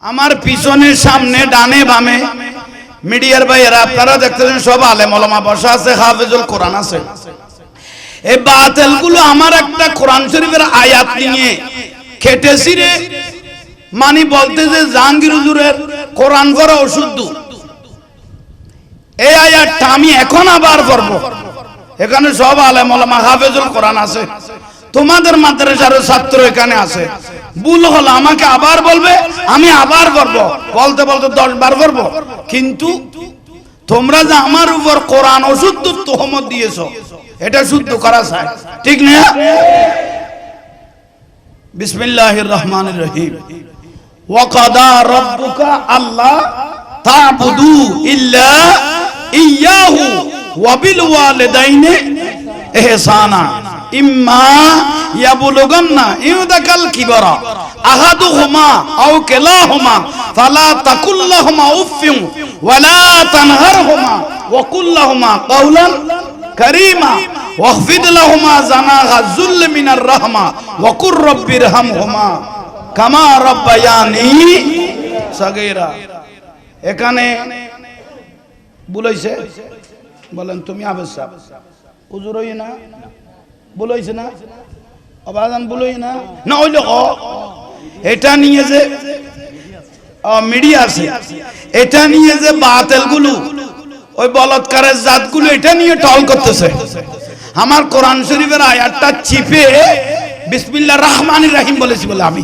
আমার পিছনে সামনে ডানে বামে মিডিয়ার ভাইয়েরা আপনারা দেখতেছেন সব আলেম ওলামা বসা আছে, হাফেজুল কোরআন আছে। এই বাতিলগুলো আমার একটা কোরআন শরীফের আয়াত নিয়ে কেটেছি রে, মানে বলতে যে জাহাঙ্গীর হুজুরের কোরআন পড়া অশুদ্ধ, এই আয়াতটা আমি এখন আবার পড়ব। এখানে সব আলেম ওলামা হাফেজুল কোরআন আছে, তোমাদের মাদ্রাসার ছাত্র এখানে আছে। ভুল হলো আমাকে আবার বলবে, আমি আবার করব, বলতে বলতে 10 বার করব। কিন্তু তোমরা যে আমার উপর কোরআন অশুদ্ধ তোহমত দিয়েছো, এটা শুদ্ধ করা চাই, ঠিক না? বিসমিল্লাহির রহমানির রহিম। ওয়া কাদা রাব্বুকা আল্লা তা'বুদু ইল্লা ইয়াহু ওয়া বিল ওয়ালিদাইনি ইহসানা ইম্মা ইয়াবলুগান্না ইউদাকাল কিবারা আহাদুহুমা আও কিলাহুমা ফালা তাকুল লাহুমা উফফিন ওয়ালা তানহারহুমা ওয়া কুল লাহুমা কাওলান কারীমা ওয়াখফিদ লাহুমা জানাহা যুল্লি মিনার রাহমা ওয়া কুর রাব্বিরহামহুমা কামা রাব্বায়ানি সাগীরা। এখানে বলেছে, বলেন তুমি আবেদ সাহেব হুজুর হই না বলেছে না, আবাজান বলই না, না হইল এটা নিয়ে যে মিডিয়া আছে, এটা নিয়ে যে বাতিলগুলো ওই বলৎকারের জাতগুলো এটা নিয়ে টল করতেছে। আমার কোরআন শরীফের আয়াতটা চিপে বিসমিল্লাহির রহমানির রহিম বলেছি বলে আমি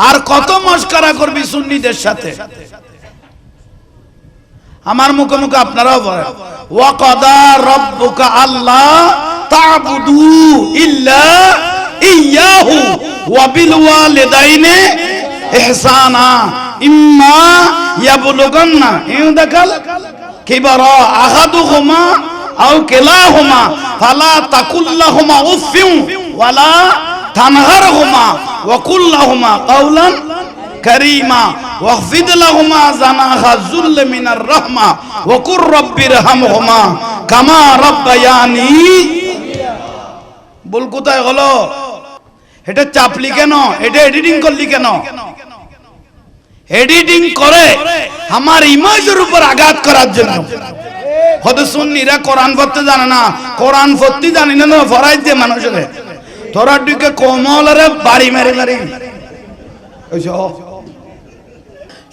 আর কত মস্করা করবি সুন্নিদের সাথে। আমার মুখে মুখে আপনারাও বলেন ওয়া কাদা রাব্বুকা আল্লা তা'বুদু ইল্লা ইয়াহু ওয়া বিল ওয়ালিদাইনি ইহসানা ইম্মা ইয়াবলুগান্না ইউদাকাল কিবারা আহাদুহুমা আও কিলাহুমা ফালা তাকুল লাহুমা উফফিন ওয়ালা তানহারহুমা ওয়া কুল লাহুমা কাওলান কারীমা ওয়াখফিদ লাহুমা জানাহা যুল্লি মিনার রাহমা ওয়া কুর রাব্বিরহামহুমা কামা রাব্বায়ানি। বল কোথায় হলো? এটা চাপলি কেন? এটা এডিটিং করলি কেন? এডিটিং করে আমার ইমেজের উপর আঘাত করার জন্য। হয়তো সুন্নিরা কোরআন পড়তে জানে না, কোরআন পড়তে জানি না, ফরাই দিয়ে মানুষের তোরা দিকে কোমলরে বাড়ি মেরে মেরে।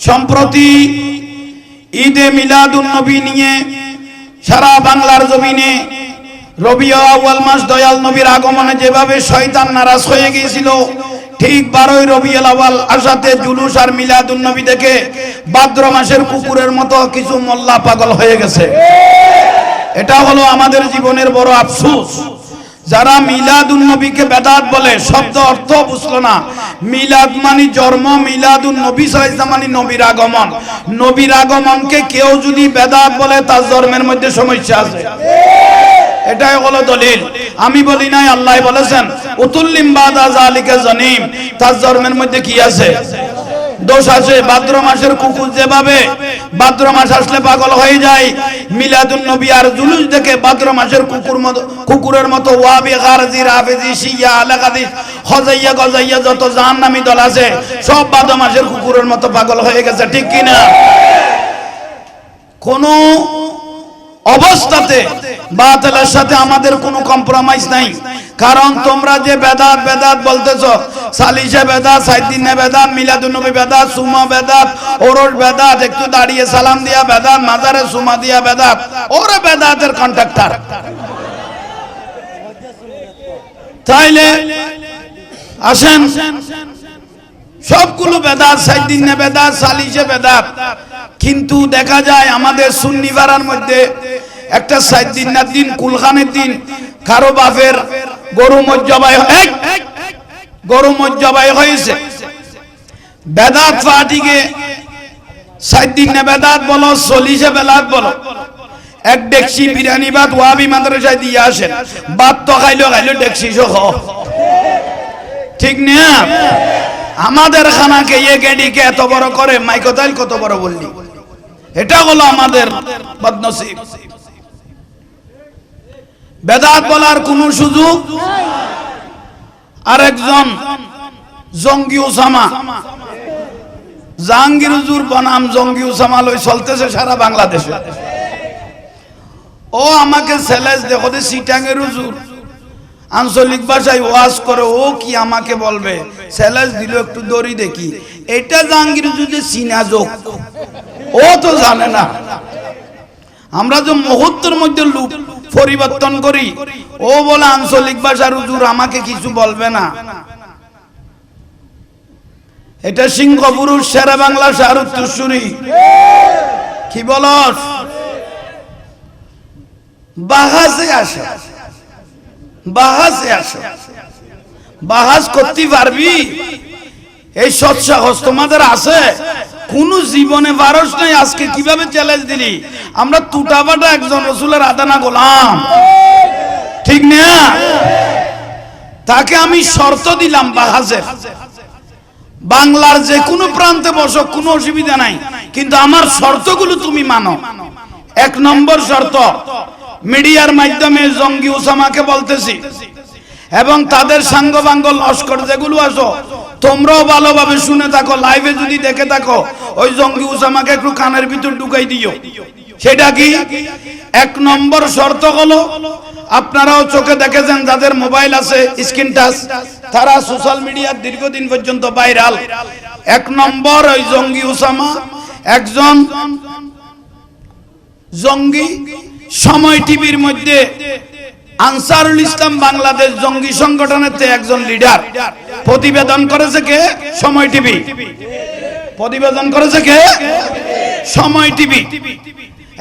সম্প্রতি ঈদে মিলাদুন নবী নিয়ে সারা বাংলার জমিনে রবিউল আউয়াল মাস দয়াল নবীর আগমনে যেভাবে শয়তান নারাজ হয়ে গিয়েছিল, ঠিক 12 রবিউল আউয়াল আসাতে জুলুস আর মিলাদুন নবী দেখে ভাদ্র মাসের কুকুরের মতো কিছু মোল্লা পাগল হয়ে গেছে। এটা হলো আমাদের জীবনের বড় আফসোস। যারা মিলাদুন নবীকে বেদাত বলে, শব্দ অর্থ বুঝলো না। মিলাদ মানে জন্ম, মিলাদুন নবী সাল্লাল্লাহু মানে নবীর আগমন। নবীর আগমনকে কেউ যদি বেদাত বলে তার জন্মের মধ্যে সমস্যা আছে, এটাই হলো দলিল। আমি বলি নাই, আল্লাহ বলেছেন উতুল্লিম বাদা যালিকা জানিম, তার জন্মের মধ্যে কি আছে? দোষ আছে। ভাদ্র মাসের কুকুর যেভাবে ভাদ্র মাস আসলে পাগল হয়ে যায়, মিলাদুন নবী আর জুলুস দেখে ভাদ্র মাসের কুকুরের মতো ওয়াবি গারজি রাফেজি শিয়া আলাকাদি হজাইয়া গজাইয়া যত জাহান্নামী দল আছে সব ভাদ্র মাসের কুকুরের মতো পাগল হয়ে গেছে, ঠিক কি না? কোন অবস্থাতে বাতিলের সাথে আমাদের কোনো কম্প্রোমাইজ নাই। কারণ তোমরা যে বেদাত বেদাত বলতেছো, সালিশে বেদাত, সাইদিনে বেদাত, মিলাদুন নবী বেদাত, সুমা বেদাত, ওরস বেদাত, একটু দাঁড়িয়ে সালাম দিয়া বেদাত, মাজারে সুমা দিয়া বেদাত, ওরে বেদাতের কন্ট্রাক্টর। তাইলে আসেন, সবগুলো বেদাত, সাইদিনে বেদাত, সালিশে বেদাত। কিন্তু দেখা যায় আমাদের সুন্নি পাড়ার মধ্যে একটা সাইদিনের দিন, কুলখানের দিন, কারো বাপের গরু মজ্জবাই হয়েছে, বেদাত পার্টিকে সাইদিনে বেদাত বলো, সলিশে বেদাত বলো, এক ডেকসি বিরিয়ানি ভাত ওয়াবি মাদ্রাসায় দিয়ে আসেন, ভাত তো খাইলো ডেকসি সহ, ঠিক না? আমাদের খানাকে ইয়ে গেডিকে এত বড় করে, মাইকোতাইল কত বড় বললি, এটা হলো আমাদের বদনসিব। বেদাত বলার কোন সুযোগ। আরেকজন জঙ্গি ওসামা জাহাঙ্গীর হুজুর বনাম জঙ্গি উসামা লই চলতেছে সারা বাংলাদেশে। ও আমাকে চ্যালেঞ্জ দেখো যে সিটাঙ্গের হুজুর আঞ্চলিক ভাষায় ওয়াজ করে, ও কি আমাকে বলবে, চ্যালেঞ্জ দিল একটু দড়ি দেখি। এটা জাহাঙ্গীর হুজুর যে চীনা যোগ, ও তো জানে না। আমরা যে মুহূর্তের মধ্যে লুপ পরিবর্তন করি, ও বলে আঞ্চলিক ভাষার হুজুর আমাকে কিছু বলবে না। এটা সিংহ পুরুষ শেরে বাংলা শাহরুত্তুরসুরি কি বলস, বাহাজে আসে, বাহাজে আসে, বাহাজ করতে পারবি? এই সৎসাহস তোমাদের আছে? কোন জীবনে পারস নাই, আজকে কিভাবে চ্যালেঞ্জ দিলি? আমরা টুটাবাটা একজন রসুলের আদানা গোলাম, ঠিক না? তাকে আমি শর্ত দিলাম বাহাজের, বাংলার যে কোনো প্রান্তে বসো, কোনো অসুবিধা নাই, কিন্তু আমার শর্তগুলো তুমি মানো। এক নম্বর শর্ত, মিডিয়ার মাধ্যমে জঙ্গি উসামাকে বলতেছি এবং তাদের সাঙ্গবাঙ্গ লস্কর যেগুলো আসো, তোমরাও ভালোভাবে শুনে থাকো, লাইভে যদি দেখে থাকো, ওই জঙ্গি উসামাকে একটু কানের ভিতর ঢুকাই দিও। সেটা কি? এক নম্বর শর্ত হলো, আপনারাও চোখে দেখেছেন, যাদের মোবাইল আছে স্ক্রিন টাচ, তারা সোশ্যাল মিডিয়ার দীর্ঘদিন পর্যন্ত ভাইরাল। এক নম্বর, ওই জঙ্গি উসামা একজন জঙ্গি। সময় টিভির মধ্যে আনসারুল ইসলাম বাংলাদেশ জঙ্গি সংগঠনের একজন লিডার। প্রতিবেদন করেছে কে? সময় টিভি। প্রতিবেদন করেছে কে? সময় টিভি।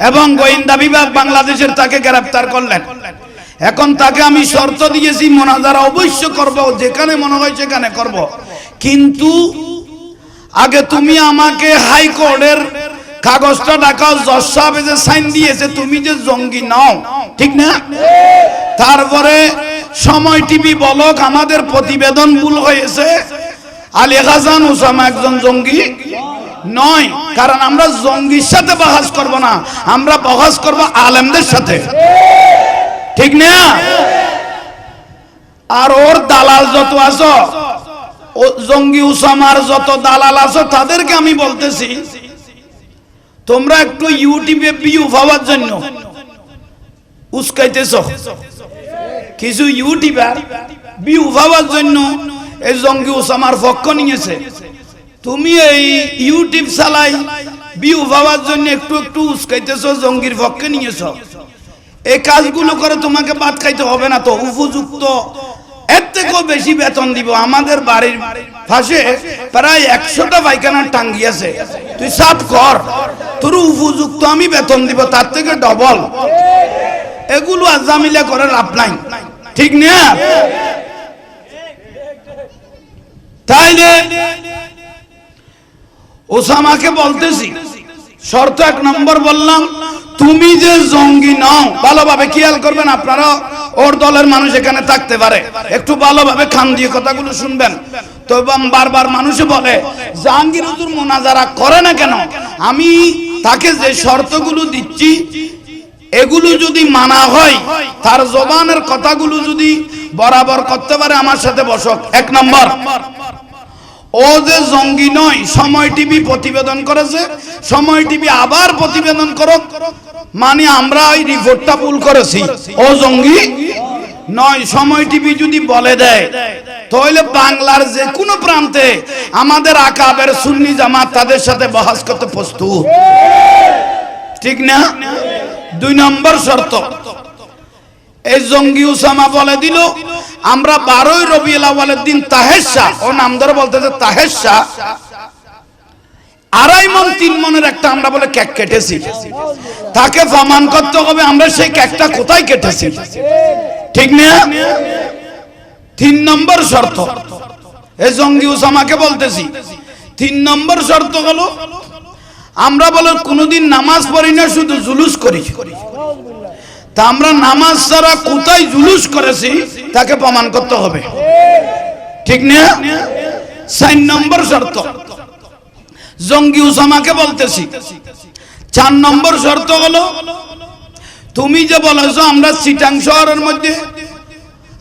এবং গোয়েন্দা বিভাগ বাংলাদেশের তাকে গ্রেফতার করলেন। এখন তাকে আমি শর্ত দিয়েছি, মোনাজারা অবশ্য করব, যেখানে মনে হয় সেখানে করব, কিন্তু আগে তুমি আমাকে হাইকোর্টের কাগজটা দেখাও, জজ সাহেব যে সাইন দিয়েছে তুমি যে জঙ্গি নাও, ঠিক না? তারপরে সময় টিভি বলক আমাদের প্রতিবেদন ভুল হয়েছে, আলী হাসান উসামা একজন জঙ্গি নয়। কারণ আমরা জঙ্গির সাথে বহাস করব না, আমরা বহাস করব আলেমদের সাথে, ঠিক না? আর ওর দালাল যত আছো, জঙ্গি উসামার যত দালাল আছো, তাদেরকে আমি বলতেছি, তোমরা একটু ইউটিউবে ভিউ পাওয়ার জন্য উস্কাইতেছ। কিছু ইউটিউবার ভিউ পাওয়ার জন্য এই জঙ্গি উসামার পক্ষ নিয়েছে। তুমি এই ইউটিউব চালাই ভিউ পাওয়ার জন্য একটু একটু উস্কাইতেছ, জঙ্গির পক্ষে নিয়েছ। এই কাজগুলো করে তোমাকে ভাত খাইতে হবে না তো? উপযুক্ত এর থেকেও বেশি বেতন দিব। আমাদের বাড়ির পাশে প্রায় 100টা পায়খানার টাঙ্গি আছে, তুই সাফ কর, তোর উপযুক্ত আমি বেতন দিব, তার থেকে ডবল। এগুলো আজামিলা করে লাভ নাই, ঠিক না? তাইলে ওসামাকে বলতেছি, শর্ত এক নম্বর বললাম, তুমি যে জঙ্গি নাও, ভালোভাবে খেয়াল করবেন আপনারা, ওর দলের মানুষ এখানে থাকতে পারে, একটু ভালোভাবে কান দিয়ে কথাগুলো শুনবেন। তো বারবার মানুষে বলে জাহাঙ্গীর হুজুর মোনাজারা করে না কেন? আমি তাকে যে শর্তগুলো দিচ্ছি, এগুলো যদি মানা হয়, তার জবানের কথাগুলো যদি বরাবর করতে পারে, আমার সাথে বসক। এক নম্বর, ও যে জঙ্গি নয়, সময় টিভি প্রতিবেদন করেছে, সময় টিভি আবার প্রতিবেদন করুক, মানে আমরা ওই রিপোর্টটা ভুল করেছি, ও জঙ্গি নয়। সময় টিভি যদি বলে দেয়, তাহলে বাংলার যে কোনো প্রান্তে আমাদের আকাবের সুন্নি জামাত তাদের সাথে বহাস করতে প্রস্তুত, ঠিক না? দুই নম্বর শর্ত, এই জঙ্গি উসামা বলে দিল, আমরা 12ই রবিউল আউয়ালের দিন তাহেরশা, ও নাম ধরে বলতেছে তাহেরশা, 2.5 মণ 3 মণের একটা আমরা বলে কেক কেটেছি। তাকে প্রমাণ করতে হবে আমরা সেই কেকটা কোথায় কেটেছি, ঠিক না? 3 নম্বর শর্ত, এই জঙ্গি উসামাকে বলতেছি, 3 নম্বর শর্ত হলো, আমরা বলে কোনোদিন নামাজ পড়ি না, শুধু জুলুস করি। তা আমরা নামাজ ছাড়া কোথায় জুলুস করেছি তাকে প্রমাণ করতে হবে, ঠিক না? 4 নম্বর শর্ত, জঙ্গি উসামাকে বলতেছি, 4 নম্বর শর্ত হলো, তুমি যে বলেছো আমরা চিটাং শহরের মধ্যে,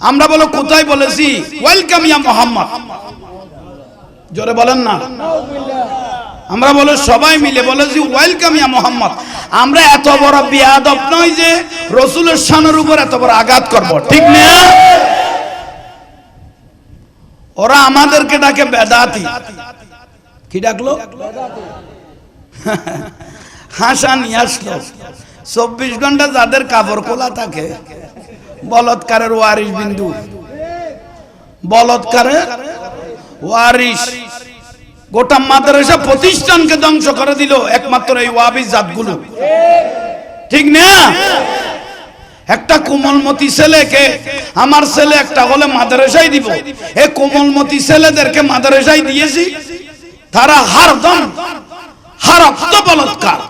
আমরা বলো কোথায় বলেছি? ওয়েলকাম ইয়া মোহাম্মদ, জোরে বলেন না। আমরা বলে সবাই মিলে বলে যে ওয়েলকাম ইয়া মোহাম্মদ। আমরা এত বড় বেয়াদব নই যে রাসূলের শানের উপর এত বড় আঘাত করব, ঠিক না? ওরা আমাদেরকে ডাকে বেদাতি। কি ডাকলো? হাসা নিয়ে আসলো। 24 ঘন্টা যাদের কাপড় খোলা থাকে, বলৎকারের ওয়ারিশ বিন্দু, বলৎকারের ওয়ারিশ, গোটা মাদ্রাসা প্রতিষ্ঠানকে ধ্বংস করে দিল একমাত্র এই ওয়াহাবি জাতগুলো, ঠিক না? একটা কোমলমতি ছেলেকে, আমার ছেলে একটা হলে মাদ্রাসায় দিব, এই কোমলমতি ছেলেদেরকে মাদ্রাসায় দিয়েছি, তারা হারদম হারাপ্ত বলৎকার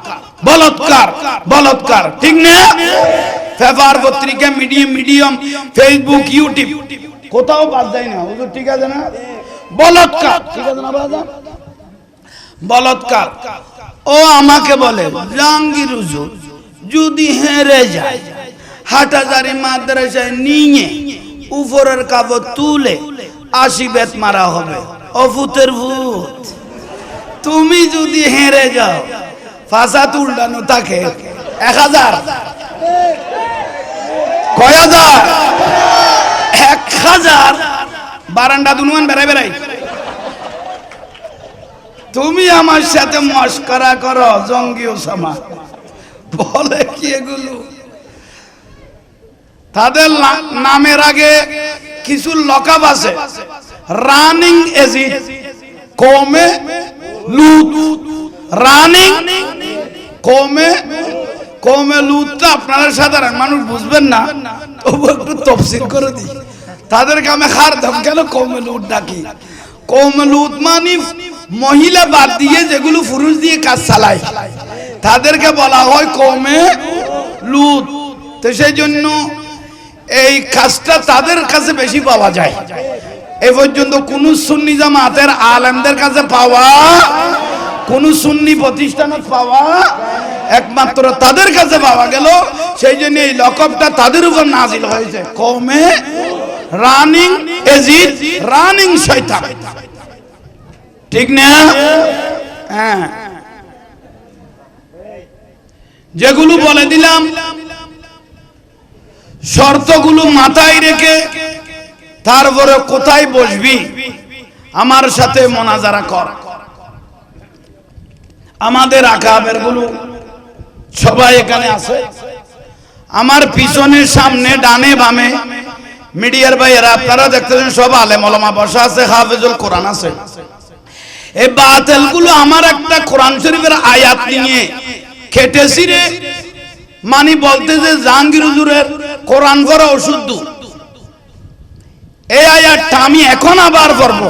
বলৎকার বলৎকার, ঠিক না? পেপার পত্রিকা মিডিয়াম ফেসবুক ইউটিউব কোথাও বাদ যায় না, হুজুর ঠিক আছে না? বলৎকার, ঠিক আছে না বাজান? বলৎকার। ও আমাকে বলে জাহাঙ্গীর হুজুর যদি হেরে যায় হাটাজারি মাদ্রাসায় নিয়ে উপরের কাপড় তুলে 80 বেত মারা হবে। ও ভূতের ভূত, তুমি যদি হেরে যাও ফাঁসা তুলডানো থাকে 1000, কয় হাজার? 1000 বারান্দা দুনুয়ান বেড়াই বেড়াই। তুমি আমার সাথে মস্করা করো জঙ্গি ওসামা, বলে কি এগুলো? তাদের নামের আগে কিছু লকাব আছে, রানিং এজিদ, কমে লুত, রানিং কমে লুতটা আপনারা সাধারণ মানুষ বুঝবেন না, তবু একটু তফসিল করে দিই। তাদেরকে আমি খারদাম কেন কমে লুত ডাকি? কমে লুত মানে মহিলা বাদ দিয়ে যেগুলো পুরুষ দিয়ে কাজ চালায়, তাদেরকে বলা হয় কমে লুত। তো সেই জন্য এই কাজটা তাদের কাছে বেশি পাওয়া যায়। এ পর্যন্ত কোন সুন্নি জামাতের আলেমদের কাছে পাওয়া, কোন সুন্নি প্রতিষ্ঠানে পাওয়া, একমাত্র তাদের কাছে পাওয়া গেল। সেই জন্য এই লকবটা তাদের উপর নাজিল হয়েছে, কমে রানিং এজিদ, রানিং শয়তান, ঠিক না? হ্যাঁ, যেগুলো বলে দিলাম শর্তগুলো মাথায় রেখে তারপরে কোথায় বসবি আমার সাথে মোনাজারা কর। আমাদের আকাবের গুলো সবাই এখানে আছে, আমার পিছনে সামনে ডানে বামে মিডিয়ার ভাইয়েরা আপনারা দেখতেছেন সব আলেম ওলামা বসা আছে, হাফেজুল কোরআন আছে। এই বাতিল গুলো আমার একটা কোরআন শরীফের আয়াত নিয়ে কেটেছি রে, মানে বলতে যে জাহাঙ্গীর হুজুরের কোরআন পড়া অশুদ্ধ, এই আয়াতটা আমি এখন আবার পড়ব।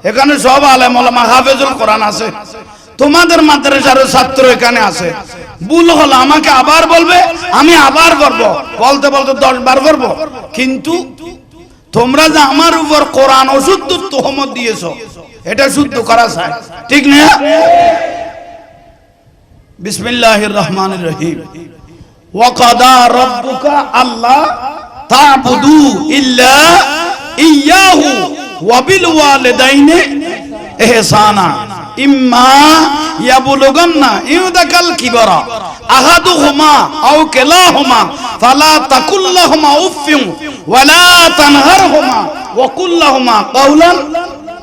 এখানে সব আলেম ওলামা হাফেজুল কোরআন আছে, তোমাদের মাদ্রাসার ছাত্র এখানে আছে, ভুল হলো আমাকে আবার বলবে, আমি আবার পড়ব, বলতে বলতে 10 বার পড়ব। কিন্তু তোমরা যে আমার উপর কোরআন অশুদ্ধ তোহমত দিয়েছো, এটা শুদ্ধ করা চাই, ঠিক না? বিসমিল্লাহির রহমানির রহিম। ওয়া কাদা রাব্বুকা আল্লা তা'বুদু ইল্লা ইয়াহু ওয়া বিল ওয়ালিদাইনি ইহসানা ইম্মা ইয়াবলুগান্না ইউদাকাল কিবরা আহাদুহুমা আও কিলাহুমা ফালা তাকুল লাহুমা উফফিন ওয়া লা তানহারহুমা ওয়া কুল লাহুমা কাওলান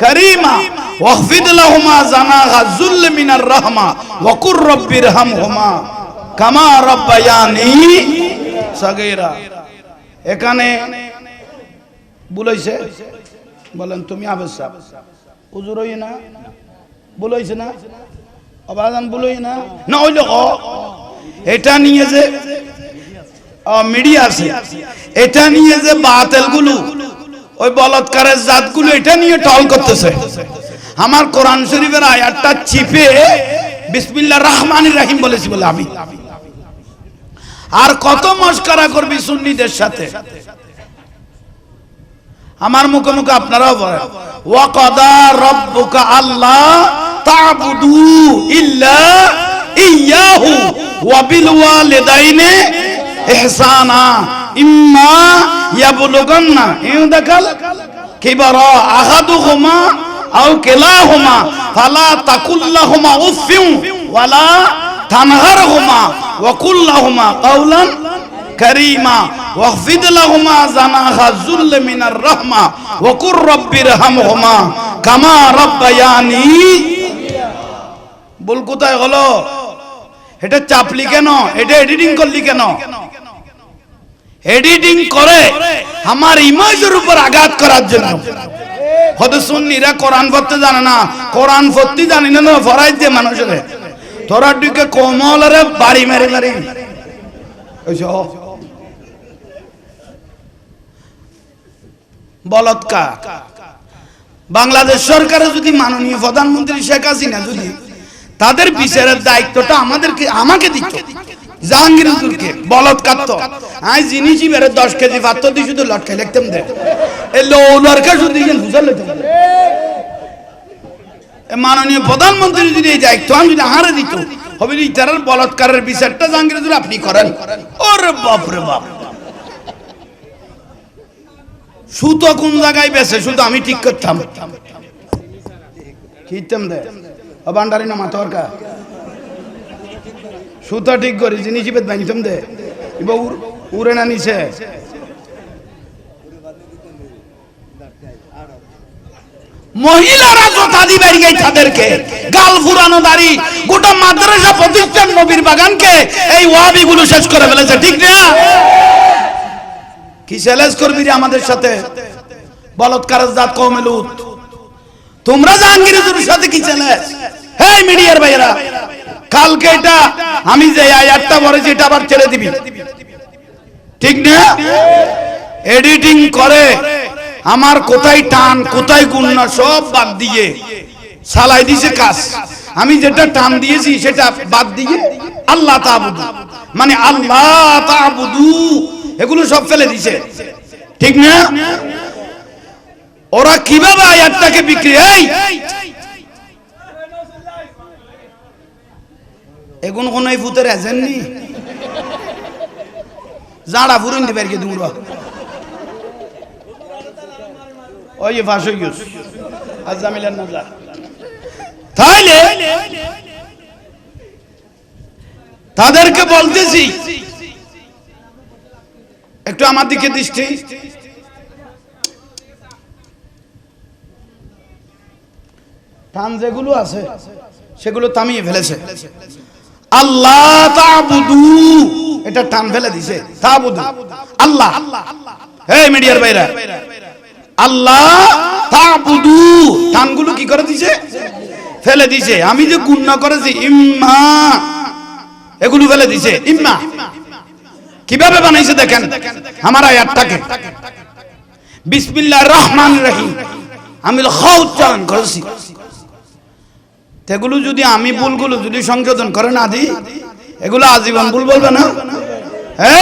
কারীমা ওয়াখফিদ লাহুমা জানাহা যুল্লি মিনার রাহমা ওয়া কুর রাব্বিরহামহুমা কামা রাব্বায়ানি সাগীরা। এখানে বলেছে, বলেন তুমি আবশ্যক হুজুর হই না, বলেছে না আবাজান, বলই না না হইল। এটা নিয়ে যে মিডিয়া আছে, এটা নিয়ে যে বাতিল গুলো, ওই বলৎকারের জাতগুলো এটা নিয়ে টল করতেছে। আমার কোরআন শরীফের আয়াতটা চিপে বিসমিল্লাহির রহমানির রহিম বলেছি বলে আমি, আর কত মস্করা করবি সুন্নিদের সাথে? আমার মুখে মুখে আপনারাও বলেন ওয়া কাদা রাব্বুকা আল্লা তা'বুদু ইল্লা ইয়াহু ওয়া বিল ওয়ালিদাইনি ইহসানা ইম্মা ইয়াবলুগান্না ইউদাকাল কিবরা আহাদুহুমা আও কিলাহুমা ফালা তাকুল্লাহুমা উফিন ওয়ালা তানহারহুমা ওয়া কুল্লাহুমা কাওলান কারীমা ওয়াখফিদ লাহুমা জানাহা যুল মিনার রাহমা ওয়া কুর রাব্বিরহামহুমা কামা রাব্বায়ানি। বল কোথায় হলো? এটা চাপলি কেন? এটা এডিটিং করলি কেন? এডিটিং করে আমার ইমেজের উপর আঘাত করার জন্য। হয়তো সুন্নিরা কোরআন পড়তে জানে না, কোরআন পড়তে জানি না, ফরাই দিয়ে মানুষের তোরা দিকে কোমলরে বাড়ি মেরে মারি বলৎকার। বাংলাদেশ সরকারের যদি মাননীয় প্রধানমন্ত্রী শেখ হাসিনা যদি তাদের বিচারের দায়িত্বটা আমাকে দিত, জাহাঙ্গীর হুজুরকে বলৎকার তো আই জিনিসই বেড়ে 10 কেজি পাত্র দিয়ে শুধু লটকাই লিখতাম দে লড়কা শুধু বুঝাল মাননীয় প্রধানমন্ত্রী যদি এই দায়িত্ব আমি যদি হারে দিত হবে ইতারের বলৎকারের বিচারটা জাহাঙ্গীর হুজুর আপনি করেন। ওরে বাপরে বাপ, সুতো কোন জায়গায় বেছে শুধু আমি ঠিক করতাম কিতাম দে বান্ডারি না মাথা কা সুতা ঠিক করি জিনিস বেদ বানিতাম দে উড়ে না নিছে মহিলারা জোতা দি বের গই তাদেরকে গাল ফুরানো দাড়ি গোটা মাদ্রাসা প্রতিষ্ঠান নবীর বাগানকে এই ওয়াহাবি গুলো শেষ করে ফেলেছে, ঠিক না? কি চ্যালেঞ্জ করবি রে আমাদের সাথে? বলৎকারের জাত কওমে লূত, তোমরা জাহাঙ্গীর হুজুরের সাথে কি চ্যালেঞ্জ? এই মিডিয়ার ভাইরা, কালকে এটা আমি যে আয়াতটা বলেছি এটা আবার ছেড়ে দিবি, ঠিক না? এডিটিং করে আমার কোথায় টান কোথায় গুণ সব বাদ দিয়ে চালাই দিছে কাজ। আমি যেটা টান দিয়েছি সেটা বাদ দিয়ে আল্লাহ তা'বুদু মানে আল্লাহ তা'বুদু এগুলো সব ফেলে দিছে, ঠিক না? ওরা কিভাবে আয়াতটাকে বিক্রি এগুন কোন এই ভূতের এজেন্ট নি জাড়া ফুরিন দিবে আর কি দুমরা ওই ফাঁস হয়ে গেছে আজ জামিলার না যা তাইলে তাদেরকে বলতেছি একটু আমার দিকে দৃষ্টি। টান যেগুলো আছে সেগুলো থামিয়ে ফেলেছে। আল্লাহ তা'বুদু এটা টান ফেলে দিছে, তা'বুদু আল্লাহ। এই মিডিয়ার ভাইরা, আল্লাহ তা'বুদু টানগুলো কি করে দিছে? ফেলে দিছে। আমি যে গুণ করেছি ইম্মা এগুলো ফেলে দিছে। ইম্মা কিভাবে বানাইছে দেখেন আমার আয়াতটাকে। বিসমিল্লাহির রহমানির রহিম আমি খ উচ্চারণ করেছি। এগুলো যদি আমি ভুলগুলো যদি সংশোধন করে না দিই এগুলো আজীবন ভুল বলবে না।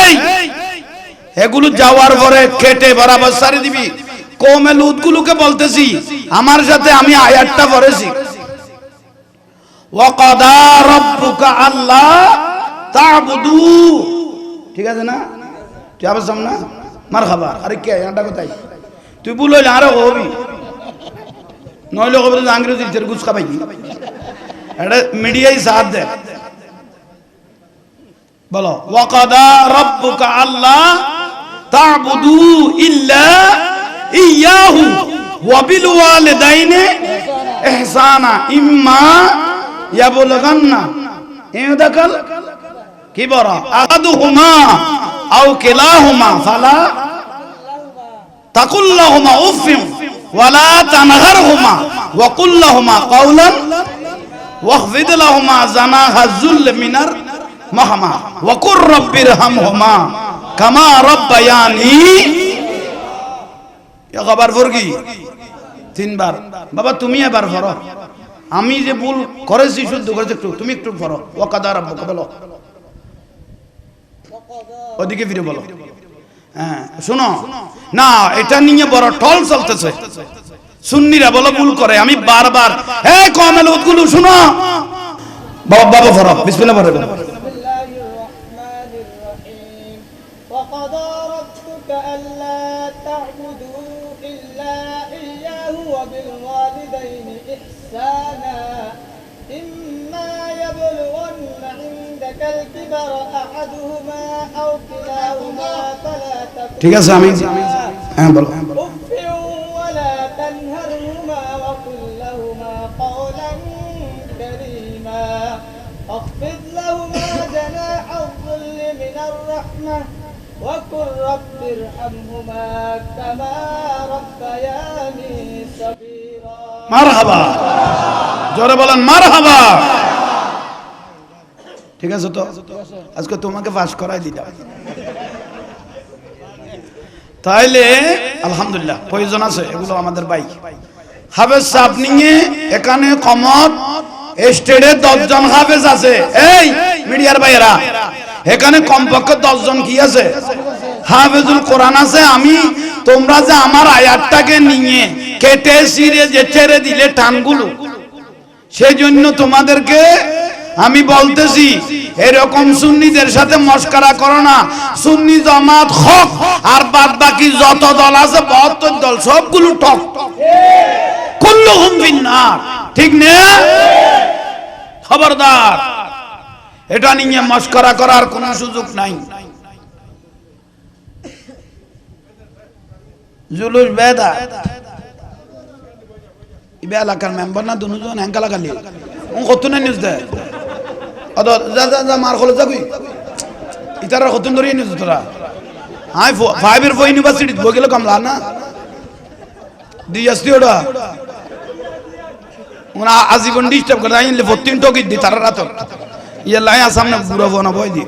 এই এগুলো যাওয়ার পরে কেটে বরাবর সারি দিবি। কওমে লূতগুলোকে বলতেছি আমার সাথে আমি আয়াতটা পড়েছি ওয়া কাদা রাব্বুকা আল্লা তা'বুদু, ঠিক আছে না? তুই আবার সামনে মারহাবা। আরে কে এটা কোথায় তুই ভুল হইলে আরো হবি নইলে কবে আংরেজি তের গুছ খাবাই এটা মিডিয়াই সাথ দে। বলো ওয়া কাদা রাব্বুকা আল্লা তা'বুদু ইল্লা ইয়াহু ওয়া বিল ওয়ালিদাইনি ইহসানা ইম্মা ইয়াবলুগান্না ইনদাকাল কিবরা আহাদুহুমা আও কিলাহুমা ফালা তাকুল্লাহুমা উফিন ওয়ালা তানহারহুমা ওয়া কুল্লাহুমা কাওলান ওয়াখফিদ লাহুমা জানাহা যুল মিনার রাহমা ওয়া কুর রাব্বিরহামহুমা কামা রাব্বায়ানি। একবার পড়ি তিনবার। বাবা তুমি এবার পড়ো, আমি যে ভুল করেছি শুদ্ধ করেছি একটু তুমি একটু পড়ো। ওয়া কাদা রাব্বুকা বলো, ওদিকে ফিরে বলো। হ্যাঁ শুনো না, এটা নিয়ে বড় টল চলতেছে। সুন্নিরা বলো ভুল করে, আমি বারবার হে কওমে লূতগুলো শুনো। বাবা বাবা পড়ো বিসমিল্লাহ পড়ো। وقضى ربك ألا تعبدوا إلا إياه وبالوالدين ঠিক আছে আমি হ্যাঁ বলো واخفض لهما جناح الذل من الرحمة وقل رب ارحمهما كما ربياني صغيرا মারহাবা জোরে বলেন মারহাবা ঠিক আছে তো আজকে তোমাকে পাস করাই দিলাম তাইলে আলহামদুলিল্লাহ প্রয়োজন আছে এগুলো আমাদের ভাই হাফেজ সাহেব নিয়ে এখানে কমত স্টেডে 10 জন হাফেজ আছে এই মিডিয়ার ভাইরা এখানে কমপক্ষে 10 জন কি আছে হাফেজুল কোরআন আছে আমি তোমরা যে আমার আয়াতটাকে নিয়ে কেটে ছিঁড়ে যে ছেড়ে দিলে টানগুলো সেজন্য তোমাদেরকে আমি বলতেছি এরকম সুন্নিদের সাথে মস্করা করো না সুন্নি জামাত হক আর বাদ বাকি যত দল আছে 72 দল সবগুলো ঠক কুল্লুহুম ফিন্নার ঠিক না খবরদার এটা নিয়ে মস্করা করার কোনো সুযোগ নাই জুলুস বেদা ইবে এলাকার মেম্বার না দুজন হ্যাঙ্কা লাগালি ও কত না নিউজ দেয় অদ যা যা যা মার খলে যাবি ইতারা কত ধরে নিউজ তোরা হাই 5 এর ইউনিভার্সিটি বগেলে কমলা না দিয়াসতি ওটা ওনা আজীবন ডিস্টার্ব করে আইনলে 14 টকি দি তারা রাত ইয়া লাই সামনে বুড়ো বনা বই দি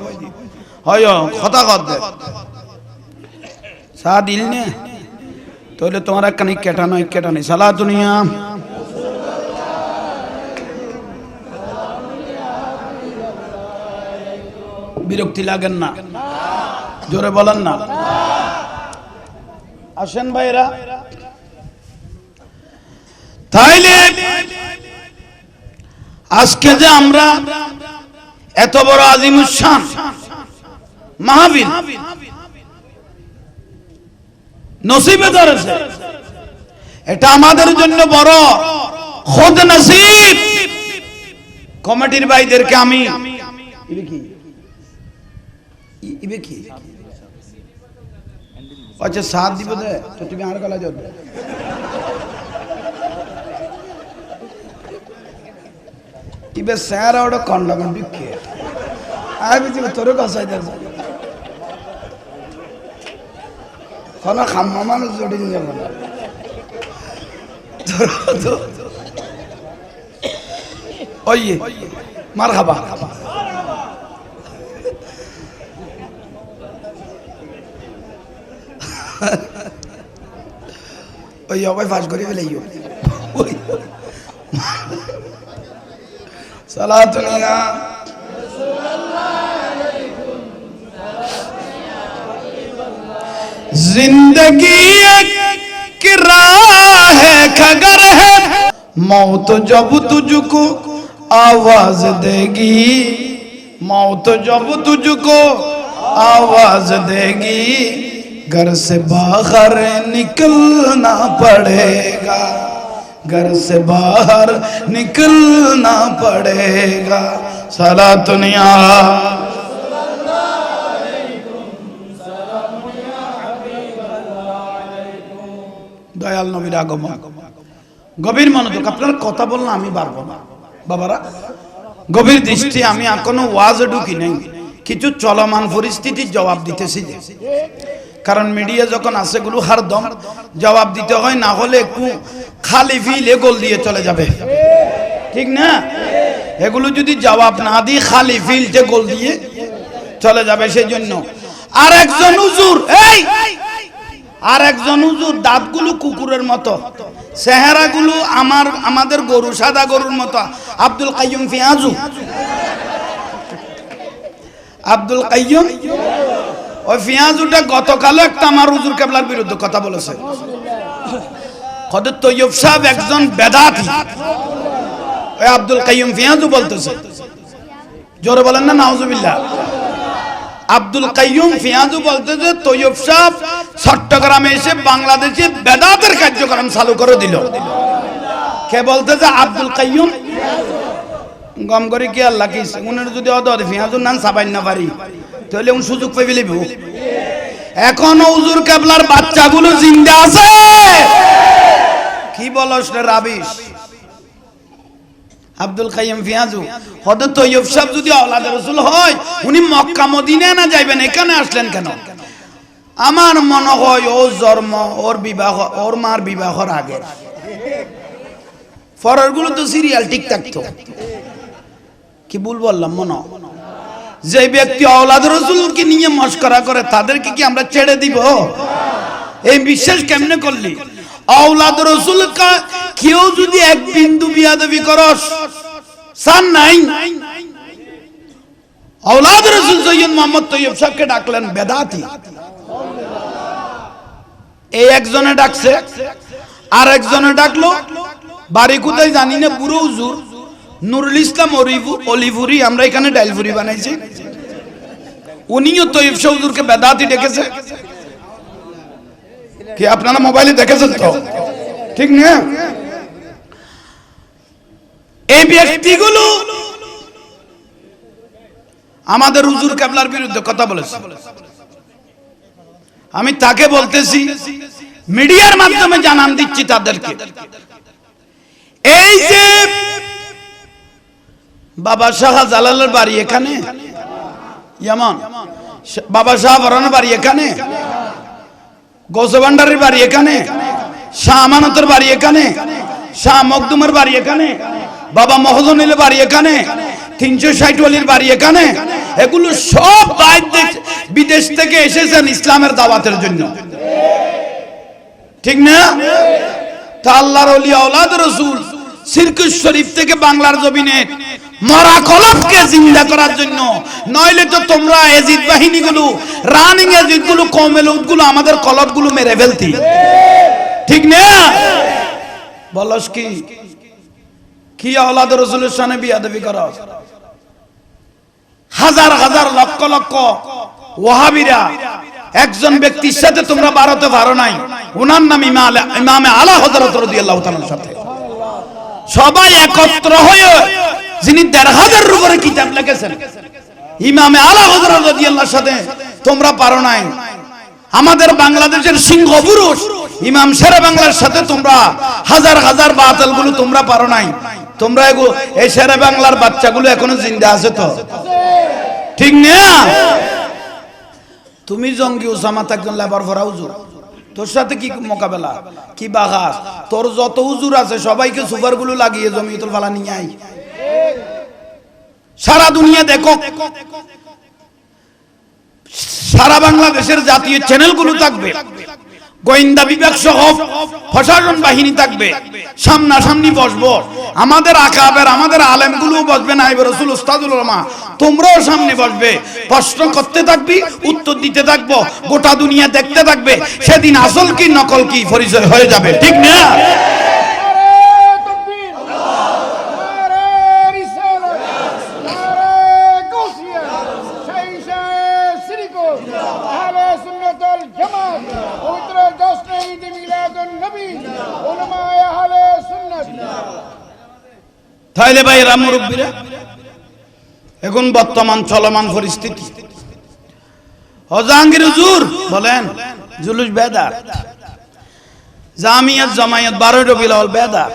হয় কথা কর দে সা দিল নে তাহলে তোমার কানি কেটা নাই সালা দুনিয়া বিরক্তি লাগেন না জোরে বলেন না আসেন ভাইরা তাইলে আজকে যে আমরা এত বড় আজিমুস শান মাহফিল নসিবে ধরেছে এটা আমাদের জন্য বড় খুদ নসিব কমিটির ভাইদেরকে আমি ইবে কি আচ্ছা সাথ দিব দে তো তুমি আর গলা যাও ইবে স্যার ওটা কন্ডামন বিকে আই বিজি তোর কাছে দে কোন খাম্মা মানুষ জড়ি নিয়ে যাব না তো ওইয়ে মারহাবা ওই অবাই ফাঁস করে ফেলাইও সালাতুল্লাহ जिंदगी एक राह है खगर है मौत जब तुझको आवाज देगी मौत जब तुझको आवाज देगी घर से बाहर निकलना पड़ेगा घर से बाहर निकलना पड़ेगा सलातुनिया দয়াল নবীর আগমন গভীর মনোযোগ আপনারা কথা বললে আমি পারবো না বাবারা গভীর দৃষ্টি আমি এখনো ওয়াজে ঢুকি নাই কিছু চলমান পরিস্থিতির জবাব দিতেছি কারণ মিডিয়া যখন আছে গুলো হরদম জবাব দিতে হয় না হলে একটু খালি ফিলে গোল দিয়ে চলে যাবে ঠিক না এগুলো যদি জবাব না দিই খালি ফিলতে গোল দিয়ে চলে যাবে সেই জন্য আর একজন হুজুর আর একজন হুজুর দাঁতগুলো কুকুরের মতো চেহারাগুলো আমাদের গরু সাদা গরুর মতো আব্দুল কাইয়ুম ফিয়াজু আব্দুল কাইয়ুম ওই ফিয়াজুটা গতকালও একটা আমার হুজুর কেবলার বিরুদ্ধে কথা বলেছে কত তৈয়ব সাহেব একজন বেদাতি ওই আব্দুল কাইয়ুম ফিয়াজু বলতেছে জোরে বলেন না নাউজুবিল্লাহ আব্দুল কাইয়ুম ফিয়াজু বলতেছে তৈয়ব সাহেব চট্টগ্রামে এসে বাংলাদেশে বেদাতের কার্যক্রম চালু করে দিল কে বলতেছে আব্দুল কাইয়ুম গম করে কি আল্লাহ কি উনের যদি অদর পেঁয়াজুর নাম সাবাই না পারি তাহলে উন সুযোগ পাই ফেলিব এখনো হুজুর কেবলার বাচ্চাগুলো জিন্দা আছে কি বলস রে রাবিশ আব্দুল কাইয়ুম ফিয়াজু হযরত তৈয়ব সাহেব যদি আওলাদ রাসূল হয় উনি মক্কা মদিনা না যাইবেন এখানে আসলেন কেন আমার মনে হয় ও জন্ম ওর বিবাহ ওর মার বিবাহর আগে পরের গুলো তো সিরিয়াল ঠিক থাকতো কি ভুল বললাম মনে যে ব্যক্তি আওলাদ রাসূলকে নিয়ে মশকরা করে তাদেরকে কি আমরা ছেড়ে দিব এই বিশ্বাস কেমনে করলি আওলাদ রাসূল কেউ যদি এক বিন্দু বিয়াদবি করস সান নাই আওলাদ রাসূল সৈয়দ মুহাম্মদ তৈয়ব সাহেবকে ডাকলেন বেদাতি এই একজনে ডাকছে আর একজনে ডাকলো বাড়ি কোথায় জানি না বুড়ো হুজুর নুরুল ইসলাম অলিপুরি আমরা এখানে ডাইলপুরি বানাইছি উনিও তৈয়ব শাহ হুজুরকে বেদাতি ডেকেছে কি আপনারা মোবাইলে দেখেছেন তো ঠিক না এই ব্যক্তিগুলো আমাদের হুজুর কেবলার বিরুদ্ধে কথা বলেছে আমি তাকে বলতেছি মিডিয়ার মাধ্যমে জানান দিচ্ছি তাদেরকে এই যে বাবা শাহজালালের বাড়ি এখানে ইয়ামান বাবা শাহবরানের বাড়ি এখানে গোসবান্ডারের বাড়ি এখানে শাহ আমানতের বাড়ি এখানে শাহ মখদুমের বাড়ি এখানে বাবা মহজনের বাড়ি এখানে 360 ওয়ালির বাড়ি এখানে এগুলো সব বিদেশ থেকে এসেছেন ইসলামের দাওয়াতের জন্য ঠিক না তা আল্লাহর ওলি আওলাদ রাসূল সিরকুশ শরীফ থেকে বাংলার জমিনে মরা কলবকে জিন্দা করার জন্য নইলে তো তোমরা এজিদ বাহিনীগুলো রানিং এজিদগুলো কমেলুদগুলো আমাদের কলবগুলো মেরে ফেলতি ঠিক না বলস কি আওলাদ রাসূলের শানে বিয়াদবি করো হাজার হাজার লক্ষ লক্ষ ওয়াহাবিরা একজন ব্যক্তির সাথে তোমরা বাড়াতে পারো নাই ওনার নাম ইমামে আলা হযরত রাদিয়াল্লাহু তাআলার সাথে সবাই একত্র হয়ে যিনি ১৫০০ উপরে কিতাব লিখেছেন ইমামে আলা হযরত রাদিয়াল্লাহর সাথে তোমরা পারো নাই আমাদের বাংলাদেশের সিংহ পুরুষ ইমাম শেরে বাংলার সাথে তোমরা হাজার হাজার বাতিলগুলো তোমরা পারো নাই তোমরা এই শেরে বাংলার বাচ্চাগুলো এখনো জিন্দা আছে তো ঠিক না তুমি জঙ্গি ওসামাত একজন লেবার ভরা হুজুর তোর সাথে কি মোকাবেলা কি বাগাস তোর যত হুজুর আছে সবাইকে সুপারগুলো লাগিয়ে জমিয়তুল ফালাহ নিয়ে আই সারা দুনিয়া দেখো সারা বাংলাদেশের জাতীয় চ্যানেলগুলো থাকবে গোয়েন্দা বিভাগ সহ প্রশাসন বাহিনী থাকবে সামনাসামনি বসবো আমাদের আকাবের আমাদের আলেমগুলো বসবে নাইব রাসূল উস্তাদুল উলামা তোমরাও সামনে বসবে প্রশ্ন করতে থাকবি উত্তর দিতে থাকবো গোটা দুনিয়া দেখতে থাকবে সেদিন আসল কি নকল কি পরিচয় হয়ে যাবে ঠিক না তাইলে ভাই মুরব্বিরা এখন বর্তমান চলমান পরিস্থিতি জাহাঙ্গীর হুজুর বলেন জুলুস বেদাত জামিয়াত জামায়াত 12 রবিউল আউয়াল বেদাত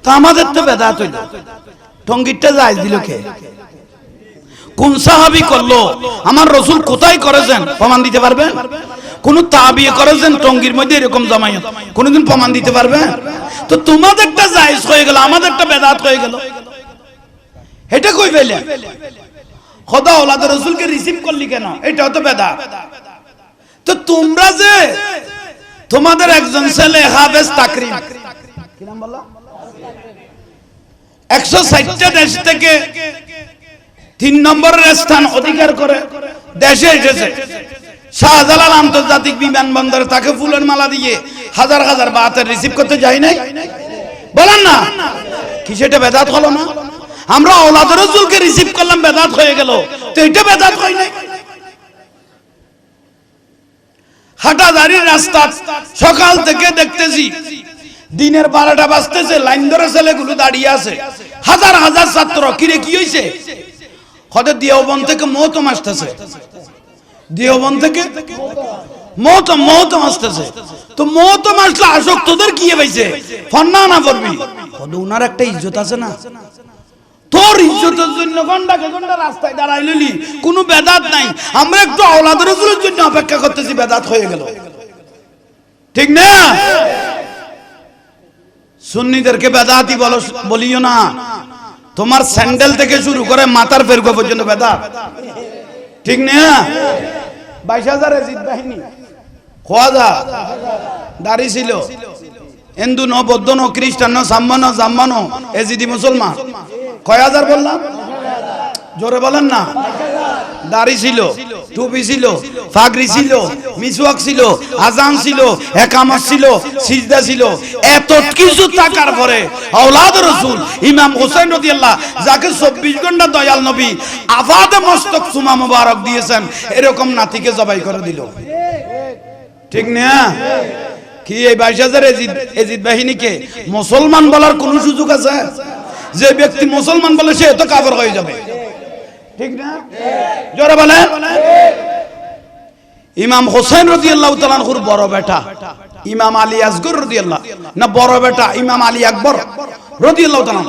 তা আমাদের তো বেদাত হইল টঙ্গিরটা জায়েজ দিল কে কোন সাহাবী করলো আমার রাসূল কোথায় করেছেন প্রমাণ দিতে পারবেন কোন তাবী করেছেন টঙ্গির মধ্যে এরকম জামায়াত কোনদিন প্রমাণ দিতে পারবেন তো তোমাদেরটা জায়েজ হয়ে গেল আমাদেরটা বেদাত হয়ে গেল এটা কই পেলে খোদা আওলাদ রাসূলকে রিসিভ করলি কেন এটা তো বেদাত তো তোমরা যে তোমাদের একজন ছেলে হাফেজ তাকরিম কি নাম বললা 160টা দেশ থেকে 3 নম্বরের স্থান অধিকার করে দেশে এসেছে শাহজালাল আন্তর্জাতিক বিমানবন্দরে তাকে ফুলের মালা দিয়ে হাজার হাজার বাতের রিসিভ করতে যাই নাই বলেন না কি সেটা বেদাত হলো না আমরা আওলাদ রাসূলকে রিসিভ করলাম বেদাত হয়ে গেল তো এটা বেদাত হয় নাই হাঁটাদারির রাস্তা সকাল থেকে দেখতেছি দিনের 12টা বাজতেছে, লাইন ধরে ছেলেগুলো দাঁড়িয়ে আছে, হাজার হাজার ছাত্র। কিরে কি হইছে? হঠাৎ দেওবন্দ থেকে মহতম আসতেছে, দেওবন্দ থেকে মহতম আসতেছে। তো মহতম আসলে আসক তোদের কি হয়েছে? ফন্না না করবি, ওনার একটা ইজ্জত আছে না, তোর ইজ্জতের জন্য ঘন্টাকে ঘন্টা রাস্তায় দাঁড়াই লইলি, কোনো বেদাত নাই। আমরা একটু আওলাদ রাসূলের জন্য অপেক্ষা করতেছি, বেদাত হয়ে গেল, ঠিক না? সুন্নিদেরকে বেদাতি বলিও না। তোমার স্যান্ডেল থেকে শুরু করে মাথার ফেরগো পর্যন্ত বেদাত, ঠিক না? 22,000 এজিদ বাহিনী, খোয়াজা দাড়ি ছিল, হিন্দু ন, বৌদ্ধ ন, খ্রিস্টান ন, সাম্মান ন, জাম্মান ন, এজিদি মুসলমান। কয় হাজার বললাম? জোরে বলেন না। দাড়ি ছিল, টুপি ছিল, ফাগরি ছিল, মিসওয়াক ছিল, আজান ছিল, একামত ছিল, সিজদা ছিল। এত কিছু থাকার পরে আওলাদ রাসূল ইমাম হোসেন রাদিয়াল্লাহু, যাকে 24 ঘন্টা দয়াল নবী আফাদে মস্তক সুমা মুবারক দিয়েছেন, এরকম নাতিকে জবাই করে দিল, ঠিক না? কি এই 22,000 এজিদ বাহিনীকে মুসলমান বলার কোন সুযোগ আছে? যে ব্যক্তি মুসলমান বলে সে তো কাফের হয়ে যাবে, ঠিক না? জোরে বলেন। ইমাম হোসেন রাদিয়াল্লাহু তাআলা আনহুর বড় বেটা ইমাম আলী আসগর রাদিয়াল্লাহু, না বড় বেটা ইমাম আলী আকবর রাদিয়াল্লাহু তাআলা,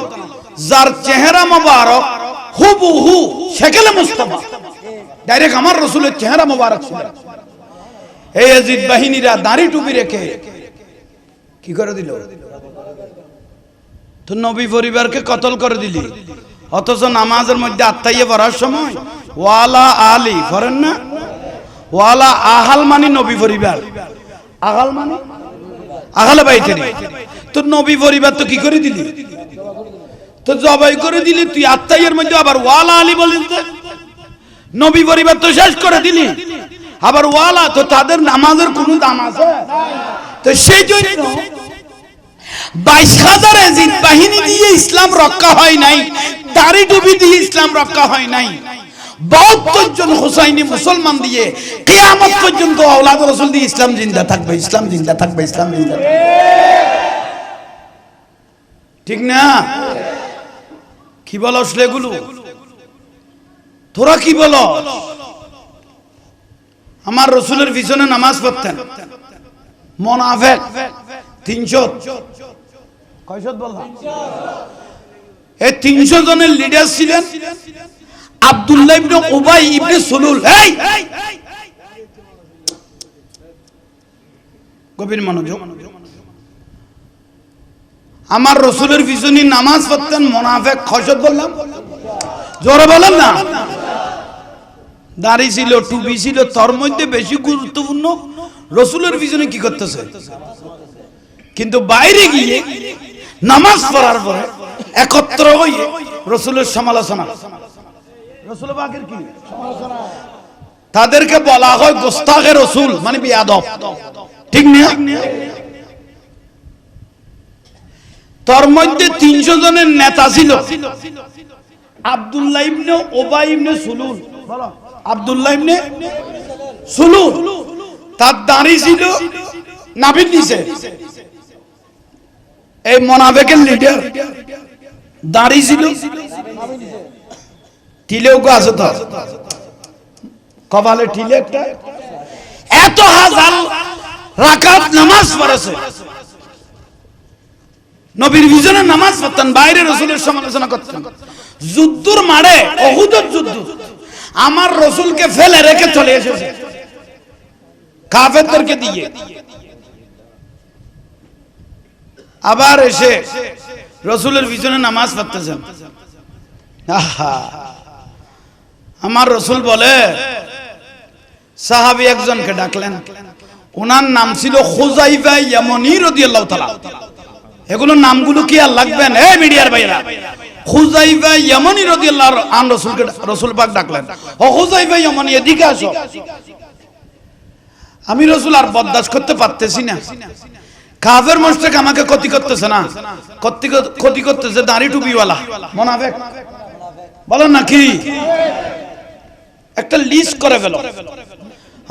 যার চেহারা মোবারক হুবহু শাকিলে মুস্তাফা, ডাইরেক্ট আমার রাসূলের চেহারা মোবারক ছিল। এই ইয়াজিদ বাহিনীরা দাড়ি টুপি রেখে কি করে দিল? তো নবী পরিবারকে কতল করে দিলি, অথচ নামাজের মধ্যে আত্মাইয়ে পড়ার সময় ওয়ালা আলী পড়েন না? ওয়ালা আহাল মানে নবী পরিবার, আহাল মানে আহালে বাইতে। তো নবী পরিবার তো কি করে দিলি? তো জবাই করে দিলি, তুই আত্মাইয়ের মধ্যে আবার ওয়ালা আলী বলিস, নবী পরিবার তো শেষ করে দিলি, আবার ওয়ালা। তো তাদের নামাজের কোনো দাম আছে? তো সেই জন্য 22,000 এজিদ বাহিনী দিয়ে ইসলাম রক্ষা হয় নাই, দাড়ি টুপি দিয়ে ইসলাম রক্ষা হয় নাই। 72 জন হুসাইনি মুসলমান দিয়ে কিয়ামত পর্যন্ত আওলাদ রাসূল দিয়ে ইসলাম জিন্দা থাকবে, ইসলাম জিন্দা থাকবে, ইসলাম জিন্দা থাকবে, ঠিক না? কি বলস এগুলো? তোরা কি বল? আমার রাসূলের পিছনে নামাজ পড়তেন মুনাফিক 300, কয়শত বললাম? এই 300 জনের লিডার ছিলেন আব্দুল্লাহ ইবনে উবাই ইবনে সুলুল। এই গভীর মনোযোগ। আমার রাসূলের পিছনে নামাজ পড়তেন মুনাফিক, কয়শত বললাম? জোরে বলেন না। দাড়ি ছিল, টুপি ছিল, তার মধ্যে বেশি গুরুত্বপূর্ণ রাসূলের পিছনে কি করতেছে? কিন্তু বাইরে গিয়ে নামাজ পড়ার পরে একত্র হয়ে রাসূলের সমালোচনা, রাসূল পাকের কি সমালোচনা, তাদেরকে বলা হয় গোস্তাখে রাসূল, মানে বেয়াদব, ঠিক না? তার মধ্যে 300 জনের নেতা ছিল আব্দুল্লাহ ইবনে উবাই ইবনে সুলুল। বলো, আব্দুল্লাহ ইবনে সুলুল, তার দাড়ি ছিল নাভির নিচে। এই মুনাফিকের লিডার দাড়ি ছিল টিলেও আছে, তো কপালে টিলে একটা। এত হাজার রাকাত নামাজ পড়েছে, নবীর পিছনে নামাজ পড়তেন, বাইরে রাসূলের সমালোচনা করতেন। যুদ্ধর মাঠে, উহুদের যুদ্ধ, আমার রাসূলকে ফেলে রেখে চলে এসেছে কাফেরদেরকে দিয়ে। আবার এসে রাসূলের পিছনে নামাজ পড়তেছেন। আহা, আমার রাসূল বলে, সাহাবী একজনকে ডাকলেন, ওনার নাম ছিল খুযাইফা ইয়ামানী রাদিয়াল্লাহু তাআলা। এগুলো নামগুলো কি আর লাগবেন? এই মিডিয়ার ভাইরা, খুযাইফা ইয়ামানী রাদিয়াল্লাহু আনহু রাসূলকে, রাসূল পাক ডাকলেন, ও খুযাইফা ইয়ামানী, এদিকে আসো। আমি রাসূল আর বরদাস্ত করতে পারতেছি না, কাফের মুশরিক আমাকে ক্ষতি করতেছে না, ক্ষতি করতেছে দাড়ি টুপিওয়ালা মুনাফিক। বলেন না কি? একটা লিস্ট করে ফেলো।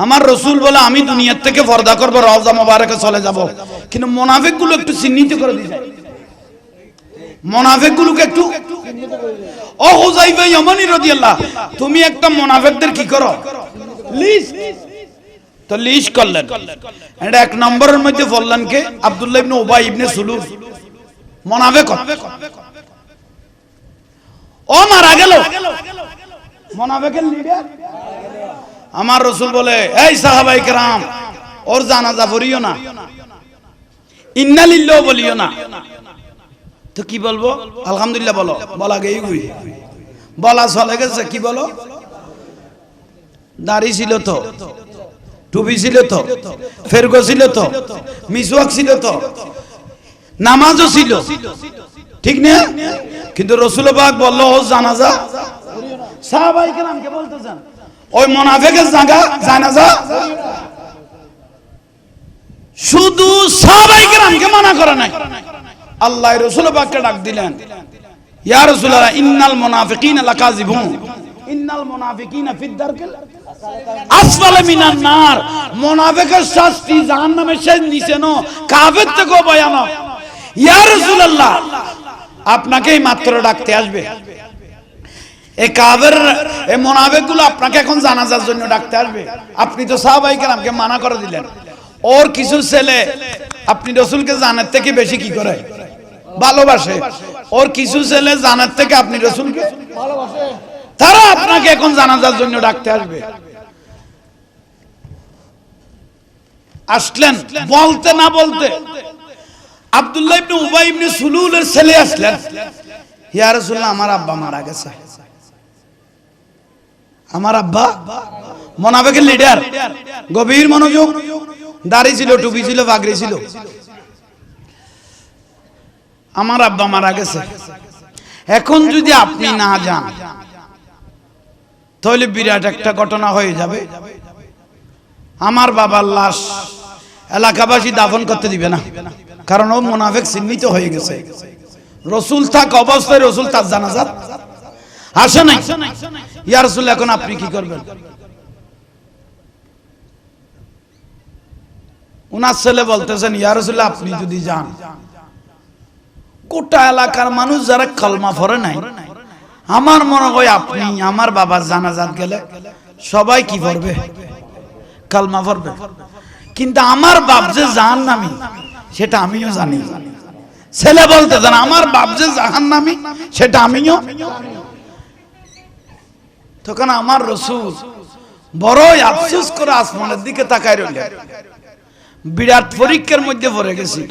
আমার রসুল বলে আমি দুনিয়ার থেকে পর্দা করব, রওজা মোবারকে চলে যাব। কিন্তু মুনাফিক গুলো একটু চিহ্নিত করে দিছে, মুনাফিক গুলোকে একটু ও হুযায়ফা ইয়ামানি রাদিয়াল্লাহ, তুমি একটা মুনাফিকদের কি করো লিস্ট, তো লিস্ট করলেন। এটা এক নম্বরের মধ্যে বললেন কে? আব্দুল্লাহ ইবনে উবাই ইবনে সুলুল, মুনাফিক। ও মারা গেল, মুনাফিকের লিডার। আমার রাসূল বলে এই সাহাবায়ে কেরাম, ওর জানাজা পড়িও না, ইন্না লিল্লাহি বলিও না। তো কি বলবো? আলহামদুলিল্লাহ বলো, বলা গেই গুই, বলা চলে গেছে। কি বলো? দাড়ি ছিল তো, টুপি ছিল তো, ফেরগো ছিল তো, মিসওয়াক ছিল তো, নামাজও ছিল, ঠিক না? কিন্তু রাসূল পাক বলল ও জানাজা, সাহাবায়ে কেরামকে বলতেছেন ওই মুনাফিকের জানাজা শুধু সাহাবায়ে কেরামকে মানা করে নাই, আল্লাহ রাসূল পাককে ডাক দিলেন, ইয়া রাসূলুল্লাহ ইন্নাল মুনাফিকিনা লাকাযিবুন, ইন্নাল মুনাফিকিনা ফিদ দারকিল আসফালে মিনান নার। মুনাফিকের শাস্তি জাহান্নামের শেষ নিচে ন, কাফের থেকেও ভয়ানক। ইয়া রাসূলুল্লাহ আপনাকেই মাত্র ডাকতে আসবে, এই কাফের এই মুনাফিকগুলো আপনাকে এখন জানাজার জন্য ডাকতে আসবে। আপনি তো সাহাবায়ে কেরামকে মানা করে দিলেন। ওর কিছু ছেলে আপনি রাসূলকে জানার থেকে বেশি কি করে ভালোবাসে, ওর কিছু ছেলে জানার থেকে আপনি রাসূলকে ভালোবাসে, তারা আপনাকে এখন জানাজার জন্য ডাকতে আসবে। আসলেন, বলতে না বলতে আব্দুল্লাহ ইবনে উবাই ইবনে সুলুলের ছেলে আসলেন, ইয়া রাসূলুল্লাহ আমার আব্বা মারা গেছে। আমার আব্বা মুনাফিকের লিডার, গভীর মনোযোগ, দাড়ি ছিল, টুপি ছিল, পাগড়ি ছিল। আমার আব্বা মারা গেছে, এখন যদি আপনি না যান তাহলে বিরাট একটা ঘটনা হয়ে যাবে। আমার বাবার লাশ এলাকাবাসী দাফন করতে দিবে না, কারণ ও মুনাফিক চিহ্নিত হয়ে গেছে। রাসূল থাক অবস্থায় রাসূল তার জানাজাত আসে নাই। ইয়া রাসূলুল্লাহ এখন আপনি কি করবেন? উনার ছেলে বলতেছেন, ইয়া রাসূলুল্লাহ আপনি যদি যান, গোটা এলাকার মানুষ যারা কালমা পড়ে নাই, আমার মনে হয় আপনি আমার বাবার জানাজাত গেলে সবাই কি পড়বে? কালমা পড়বে। কিন্তু আমার বাপ যে জাহান্নামী সেটা আমিও জানি। ছেলে বলতেছেন আমার বাপ যে জাহান্নামী সেটা আমিও। তখন আমার রাসূল বড়ই আফসোস করে আসমানের দিকে তাকায় রইলেন। বিরাট পরীক্ষার মধ্যে পড়ে গেছি,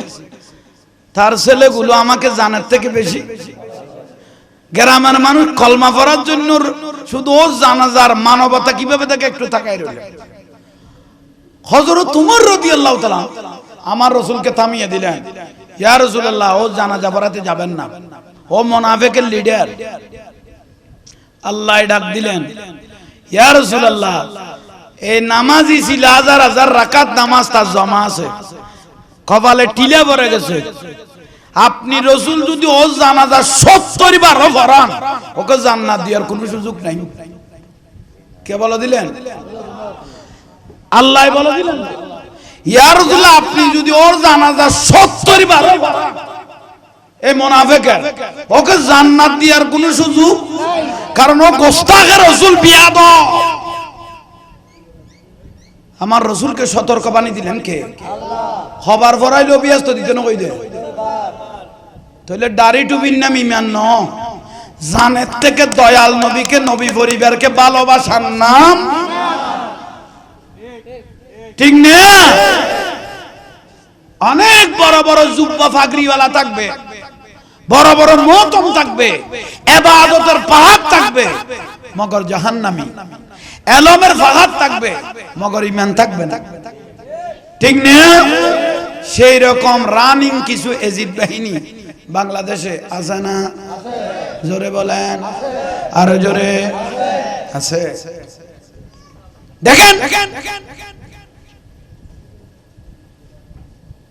তার ছেলেগুলো আমাকে জানার থেকে বেশি। গ্রামের মানুষ কলমা পড়ার জন্য শুধু ও জানাজার মানবতা কিভাবে দেখে একটু তাকায় রইলেন। হযরত উমর রাদিয়াল্লাহু তাআলা আমার রাসূলকে থামিয়ে দিলেন, ইয়া রাসূলুল্লাহ ও জানাজা পড়াতে যাবেন না, ও মুনাফিকের লিডার। আল্লাহ ডাক দিলেন, ইয়া রাসূলুল্লাহ এই নামাজি ছিল হাজার হাজার রাকাত নামাজ তার জমা আছে, কপালে টিলা পড়ে গেছে। আপনি রাসূল যদি ও জানাজা 70 বারও পড়ান, ওকে জান্নাত দেওয়ার কোনো সুযোগ নাই। কে বলে দিলেন? আল্লাহ বলে দিলেন, ইয়া রাসূলুল্লাহ আপনি যদি ওর জানাজা 70 বারও পড়ান, এই মুনাফিকের ওকে জান্নাত দেওয়ার কোনো সুযোগ নাই, কারণ ও গোস্তাখে রাসূল বিয়াদব। আমার রাসূলকে সতর্কবাণী দিলেন কে? আল্লাহ। খবর ফরাইলো বিয়াস তো দিতে না কই দে, তাহলে দাড়ি টুপির নাম ঈমান ন, জানের থেকে দয়াল নবীকে, নবী পরিবারকে ভালোবাসার নাম, ঠিক না? অনেক বড় বড় জুব্বা ফাগরিওয়ালা থাকবে, বড় বড় মোহতম থাকবে, ইবাদতের পাহাড় থাকবে, মগর জাহান্নামী। এলমের পাহাড় থাকবে, মগর ঈমান থাকবে না, ঠিক না? সেই রকম রানিং কিছু এজিদ বাহিনী বাংলাদেশে আছে না? জোরে বলেন, আরো জোরে আছে। দেখেন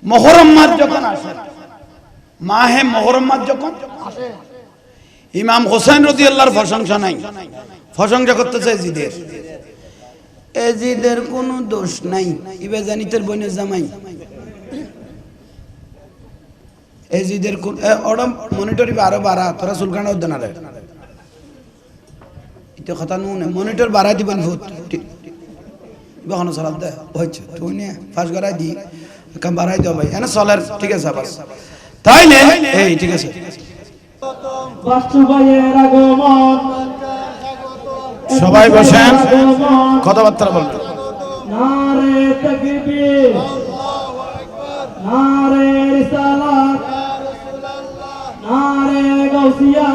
মুহররম মাস যখন আসে, মাহে মুহররম মাস যখন আসে, ইমাম হোসেন রাদিয়াল্লাহর প্রশংসা নাই, প্রশংসা করতেছে জিদের। এজিদের কোনো দোষ নাই, ইবে জানিতের বইনের জামাই এজিদের কোন ওরা মনিটরি আরো বাড়া, তোরা চুলকানা উদ্যান আরে এটা কথা নুনে মনিটর বাড়াই দিবেন ভূত এখনো চলার দে হচ্ছে তুই নিয়ে ফাঁস গড়াই দি কাম বাড়াই দেওয়া ভাই এনে চলার ঠিক আছে আবার তাইলে এই ঠিক আছে সবাই বসেন কথাবার্তা বলবেন নারে তাকবীর নারে রিসালাত নারে গাউসিয়া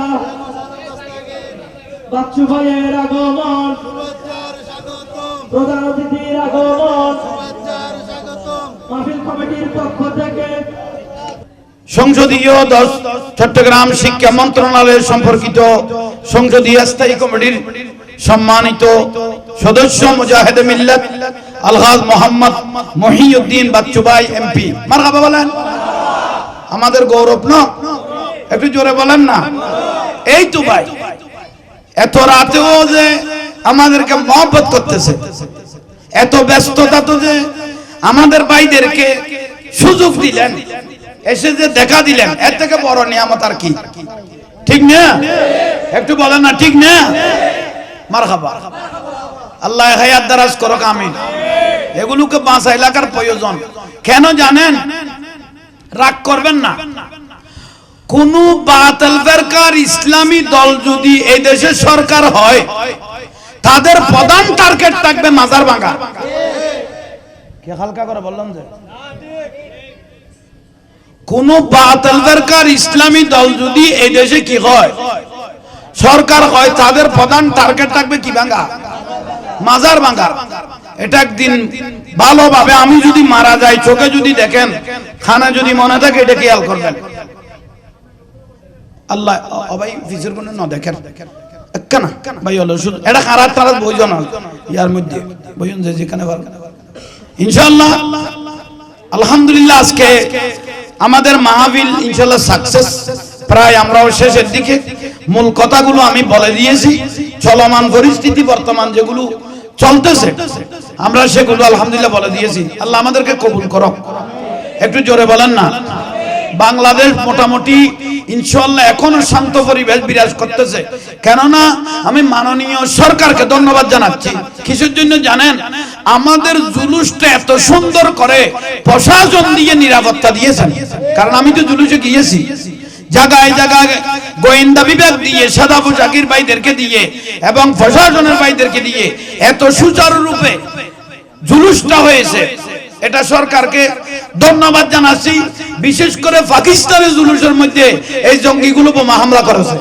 বাচ্চু ভাইয়ের আগমন প্রধান অতিথির আগমন মাহফিল কমিটির পক্ষ থেকে সংসদীয় চট্টগ্রাম শিক্ষা মন্ত্রণালয়ের সম্পর্কিত সংসদীয় স্থায়ী কমিটির সম্মানিত সদস্য মুজাহিদ মিল্লাত আলহাজ মোহাম্মদ মহিউদ্দিন বাচ্চু ভাই এমপি মারহাবা বলেন আমাদের গৌরব না একটু জোরে বলেন না এই তো ভাই এত রাতেও যে আমাদেরকে মহব্বত করতেছে এত ব্যস্ততা তো যে আমাদের ভাইদেরকে সুযোগ দিলেন এসে যে দেখা দিলেন এর থেকে বড় নিয়ামত আর কি ঠিক না একটু বলেন না ঠিক না মারহাবা আল্লাহ হায়াত দারাজ করুক আমিন এগুলোকে বাঁচাই লাগার প্রয়োজন কেন জানেন রাগ করবেন না কোন বাতিল ফিরকার ইসলামী দল যদি এই দেশে সরকার হয় তাদের প্রধান টার্গেট থাকবে মাজার ভাঙা কে হালকা করে বললাম যে কোন বাতিল ফিরকার ইসলামী দল যদি এই দেশে কি হয় সরকার হয় তাদের প্রধান টার্গেট থাকবে কি ভাঙা মাজার ভাঙা এটা একদিন ভালোভাবে আমি যদি মারা যাই চোখে যদি দেখেন খানা যদি মনে থাকে এটা খেয়াল করবেন আল্লাহ ভাই ফিজের কোন না দেখেন কেন ভাই হলো শুধু এটা খারাপ তারা বইজন ইয়ার মধ্যে বইজন যে যেখানে পারবেন ইনশাআল্লাহ আলহামদুলিল্লাহ আজকে আমাদের মাহফিল ইনশাআল্লাহ সাকসেস প্রায় আমরাও শেষের দিকে মূল কথাগুলো আমি বলে দিয়েছি চলমান পরিস্থিতি বর্তমান যেগুলো চলতেছে আমরা সেগুলো আলহামদুলিল্লাহ বলে দিয়েছি আল্লাহ আমাদেরকে কবুল করুক একটু জোরে বলেন না বাংলাদেশ মোটামুটি ইনশাআল্লাহ এখনো শান্ত পরিবেশ বিরাজ করতেছে কেননা আমি মাননীয় সরকারকে ধন্যবাদ জানাচ্ছি কিসের জন্য জানেন আমাদের জুলুসটা এত সুন্দর করে প্রশাসন দিয়ে নিরাপত্তা দিয়েছেন কারণ আমি তো জুলুসে গিয়েছি জায়গায় জায়গায় গোয়েন্দা বিভাগ দিয়ে সাদা পোশাকের ভাইদেরকে দিয়ে এবং প্রশাসনের ভাইদেরকে দিয়ে এত সুচারুরূপে জুলুসটা হয়েছে এটা সরকারকে ধন্যবাদ জানাচ্ছি বিশেষ করে পাকিস্তানের জুলুসের মধ্যে এই জঙ্গিগুলো বোমা হামলা করেছে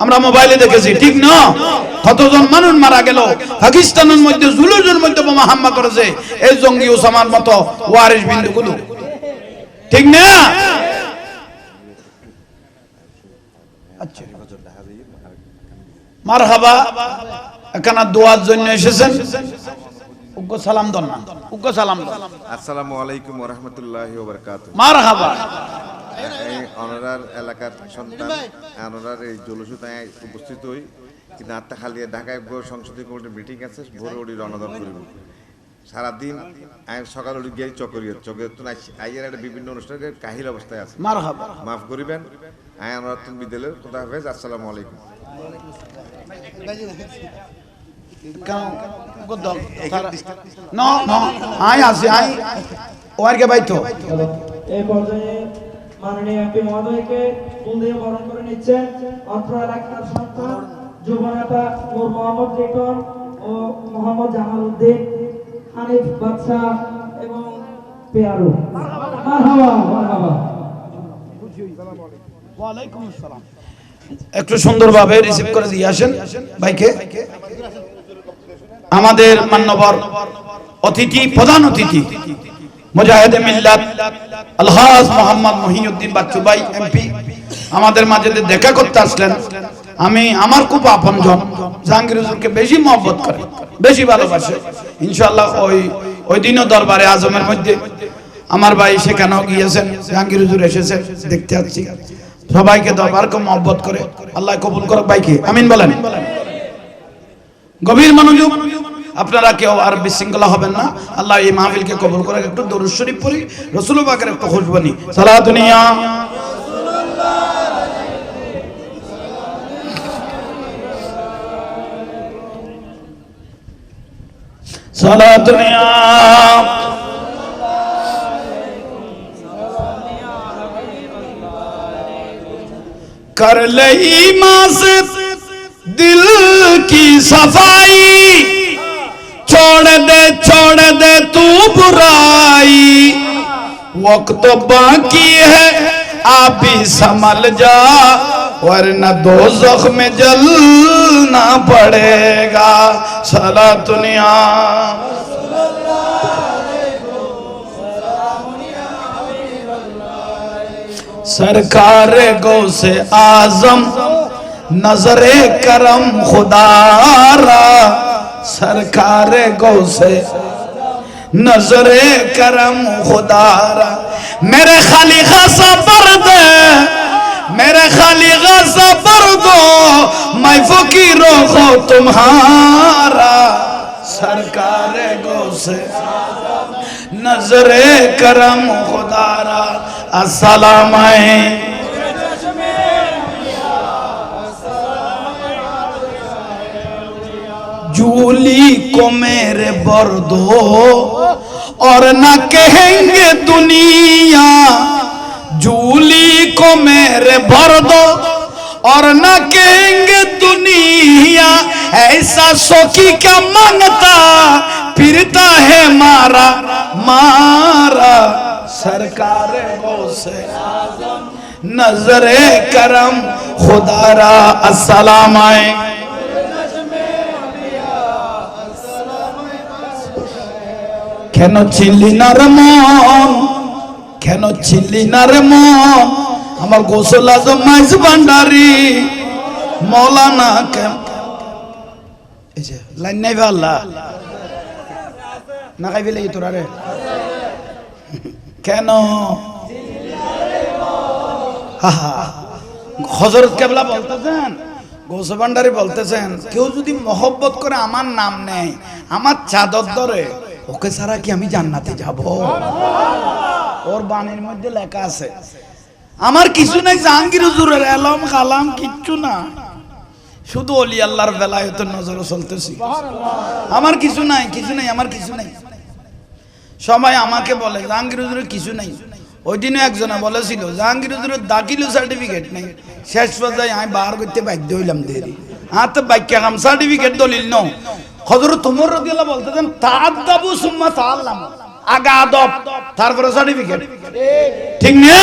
আমরা মোবাইলে দেখেছি ঠিক না কতজন মানুষ মারা গেল পাকিস্তানের মধ্যে জুলুসের মধ্যে বোমা হামলা করেছে এই জঙ্গি ওসামার মতো ওয়ারিস বিন্দুগুলো ঠিক না আচ্ছা মারহাবা এখানে দোয়ার জন্য এসেছেন উগ্র সালাম দন না উগ্র সালাম দন আসসালামু আলাইকুম ওয়া রাহমাতুল্লাহি ওয়া বারাকাতুহু মারহাবা এই অনারার এলাকার সন্তান অনারার এই জলসুতায় উপস্থিত হই কিন্তু আত্মা খালি ঢাকায় সংসদীয় কমিটির মিটিং আছে ভোরে ওড়ি রওনাদান করিব সারাদিন আয় সকাল উঠে গিয়ে চকরিয়ত তো আইয়ের একটা বিভিন্ন অনুষ্ঠানের কাহিল অবস্থায় আছে মারহাবা মাফ করিবেন আয় অনারার বিদ্যালয়ের খোদা হাফেজ আসসালামু আলাইকুম এই পর্যায়ে মাননীয় এমপি মহোদয়কে ফুল দিয়ে বরণ করে নিচ্ছেন অত্র এলাকার সন্তান যুব নেতা নূর মোহাম্মদ লিটন ও মোহাম্মদ জামাল উদ্দিন হানিফ বাদশা এবং পেয়ারু মারহাবা মারহাবা ওয়ালাইকুম আসসালাম একটু সুন্দরভাবে রিসিভ করে দিয়ে আসেন ভাইকে আমাদের মাননীয় অতিথি প্রধান অতিথি মুজাহিদ মিল্লাত আলহাজ মোহাম্মদ মহিউদ্দিন বাচ্চু ভাই এমপি আমাদের মাঝে দেখা করতে আসলেন আমি আমার খুব আপনজন জাহাঙ্গীর হুজুরকে বেশি মহব্বত করে বেশি ভালোবাসে ইনশাআল্লাহ ওই দিনও দরবারে আজমের মধ্যে আমার ভাই সেখানেও গিয়েছেন জাহাঙ্গীর হুজুর এসেছেন দেখতে আসছি সবাইকে দরবারকে মহব্বত করে আল্লাহ কবুল করুক ভাইকে আমিন বলেন গভীর মনোযোগ আপনারা কেউ আর বিশৃঙ্খলা হবেন না। আল্লাহ এই মাহফিলকে কবুল করে। একটু দরুদ শরীফ পড়ি, রাসূল পাকের একটু খুশবনি সালাতুনিয়া সালাতুনিয়া कर ले ईमान से दिल की सफाई, छोड़ दे तू बुराई, वक्त बाकी है आप भी संभल जा, वरना दोज़ख में जलना पड़ेगा। सलातुनिया सरकार गौसे आजम नजरे करम खुदारा, सरकार गौसे नजरे करम खुदारा, मेरे खालिका सबर दे, मेरे खालिका सबर दो, मैं फकीरों को तुम्हारा, सरकार गौसे नजरे करम खुदारा। अस्सलाम जूली को मेरे बर दो और न कहेंगे दुनिया, जूली को मेरे भर दो और न कहेंगे दुनिया, ऐसा सौखी क्या मांगता फिरता है मारा मारा, सरकार गौसे नजरे करम खुदारा। अस्सलाम কেন ছিলি না রে মন, কেন ছিলি না রে মন, আমার গোসল আজম মাইজ ভান্ডারি মৌলানা কেন এই যে লাইন নাই আল্লাহ না খাই ফেলে তোরা রে কেন হযরত কেবলা বলতেছেন, গোসল ভান্ডারি বলতেছেন, কেউ যদি মহব্বত করে আমার নাম নেয়, আমার চাদর ধরে, ওকে ছাড়া কি আমি জান্নাতে যাব? ওর বাণীর মধ্যে লেখা আছে, আমার কিছু নাই, জাহাঙ্গীর হুজুরের এলম কালাম কিচ্ছু না, শুধু ওলি আল্লাহর বেলায়েতের নজরে চলতেছি, আমার কিছু নাই, কিছু নাই, আমার কিছু নাই। সবাই আমাকে বলে জাহাঙ্গীর হুজুরের কিছু নাই। ওই দিনও একজনে বলেছিল জাহাঙ্গীর হুজুরের দাখিল সার্টিফিকেট নেই, শেষ পর্যায়ে আমি বার করতে বাধ্য হইলাম দেরি, আর তো বাক্য কাম সার্টিফিকেট দলিল ন। হযরত ওমর রাদিয়াল্লাহু বলতেছেন তাআদ্দাবু সুম্মা তাআল্লামু, আগে আদব তারপরে সার্টিফিকেট, ঠিক না?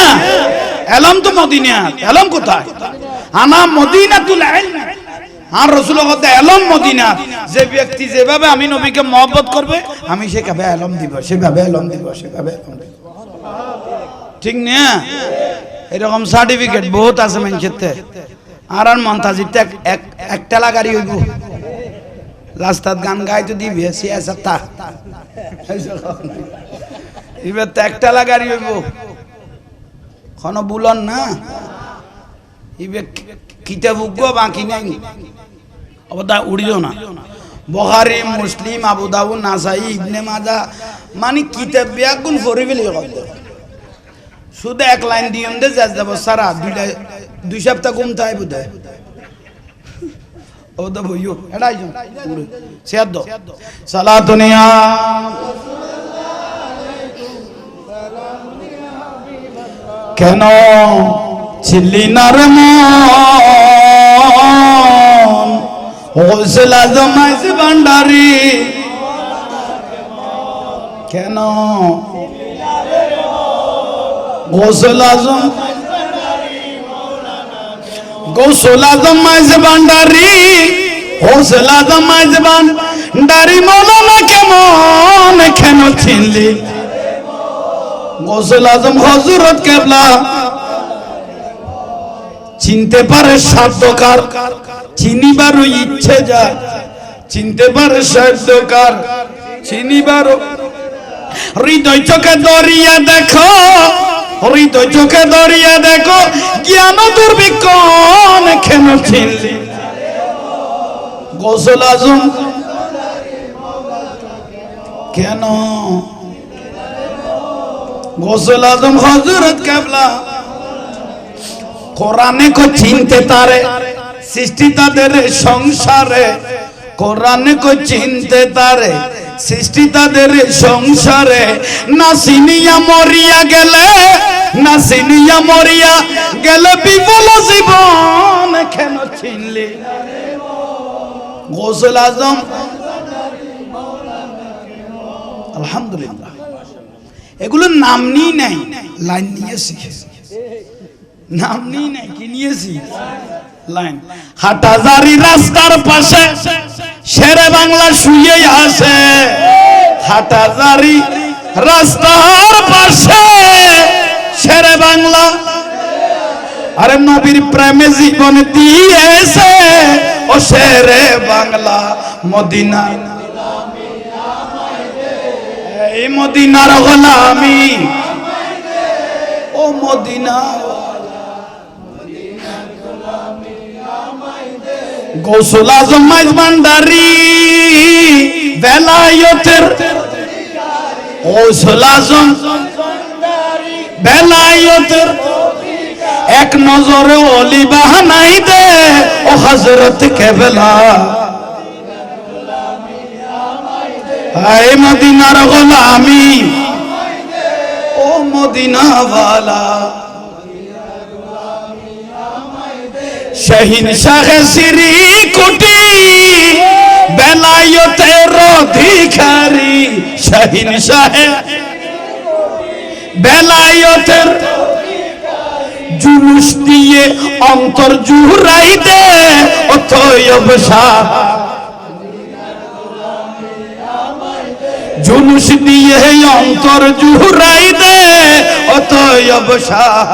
এলম তো মদিনা, এলম কোথায়? আনা মদিনাতুল ইলম, আর রাসূল বলতে এলম মদিনা। যে ব্যক্তি যেভাবে আমি নবীকে মহব্বত করবে, আমি সেভাবে এলম দিব, সেভাবে এলম দিব, সেভাবে এলম দিব, ঠিক না? এরকম সার্টিফিকেট বহুত আছে মানুষের। আর মন্তাজিতে একটা লাগারি হইব, রাস্তাত গান গাইতে দিবি সিয়াসা, এবার তো একটা লাগারি হইব, কোনো বুলন না, এবার কিতাব বাকি নাই, অবদা উড়িও না। বুখারী, মুসলিম, আবু দাউদ, নাসাই, ইবনে মাজাহ, মানে কিতাব বিয়াগুন পড়ি ফেলি কত, শুধু এক লাইন দিয়ম দে যা যাব সারা দুই সপ্তাহ ঘুমতে হয় বোধ হয়। ও তো বইও এটাই সেদ্দ সালাতুনিয়া কেন ছিলি না রে মন, গোসল আজম মাইজ ভান্ডারি কেন, গোসল আজম গোসল আজম মাইজ ভান্ডারি, গোসল আজম মাইজ ভান্ডারি মৌলানা কেমন কেন ছিলি, গোসল আজম হযরত কেবলা চিনতে পারে সাধ্যকার, চিনিবারও ইচ্ছে যায়, চিনতে পারে সাধ্যকার, চিনিবারও হৃদয় চোখে দরিয়া দেখো, হৃদয় চোখে দরিয়া দেখো, জ্ঞান দুর্বিক্ষণ কেন ছিলি, গোসল আজম কেন গোসল আজম হযরত কেবলা কোরআনে কো চিনতে তারে সৃষ্টি তাদের সংসারে কোরআনে কো চিনতে তারে সৃষ্টি তাদের সংসারে না চিনিয়া মরিয়া গেলে না চিনিয়া মরিয়া গেলে বিফল জীবন কেন চিনলি গোসল আজম আলহামদুলিল্লাহ এগুলো নাম নিয়ে নাই লাইন নিয়ে শিখেছি নাম নিয়ে নাই কি নিয়েছি লাইন হাটাজারি রাস্তার পাশে শেরে বাংলা শুয়ে আসে হাটাজারি রাস্তার পাশে শেরে বাংলা আরে নবীর প্রেমে জীবন দিয়েছে ও শেরে বাংলা মদিনা এই মদিনার গোলামি ও মদিনা গৌসুল আজম মাইজ ভান্ডারী বেলায়েতের গৌসুল আজম বেলায়েতের এক নজরে ওলি বাহানাই দে ও হযরত কেবলা এই মদিনার গোলামি ও মদিনা ওয়ালা শাহিন শাহ শ্রী কুটি বেলায়েতের অধিকারী শাহিন শাহ বেলায়েতের জুলুস দিয়ে অন্তর জুড়াই দে ও তৈয়ব শাহ জুলুস দিয়ে অন্তর জুড়াই দে ও তৈয়ব শাহ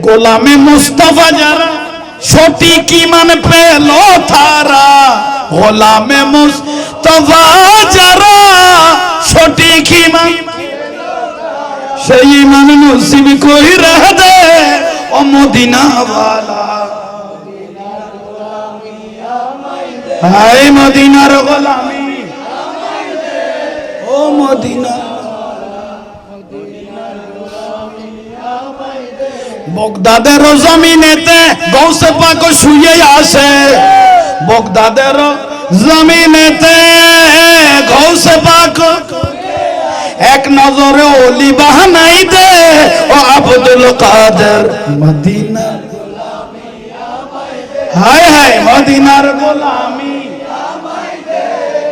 গোলামে মুস্তাফা যারা সঠিক ঈমান পেল তারা গোলামে মুস্তাফা যারা সঠিক ঈমান সেই ঈমান নসিব কইরা দে ও মদিনা ওয়ালা হায় মদিনার গোলামি ও মদিনা বগদাদের জমিনেতে গৌসে পাক শুয়ে আসে বগদাদের জমিনেতে গৌসে পাক এক নজরে ওলি বাহানাই দে ও আব্দুল কাদের মদিনা হায় হায় মদিনার গোলামি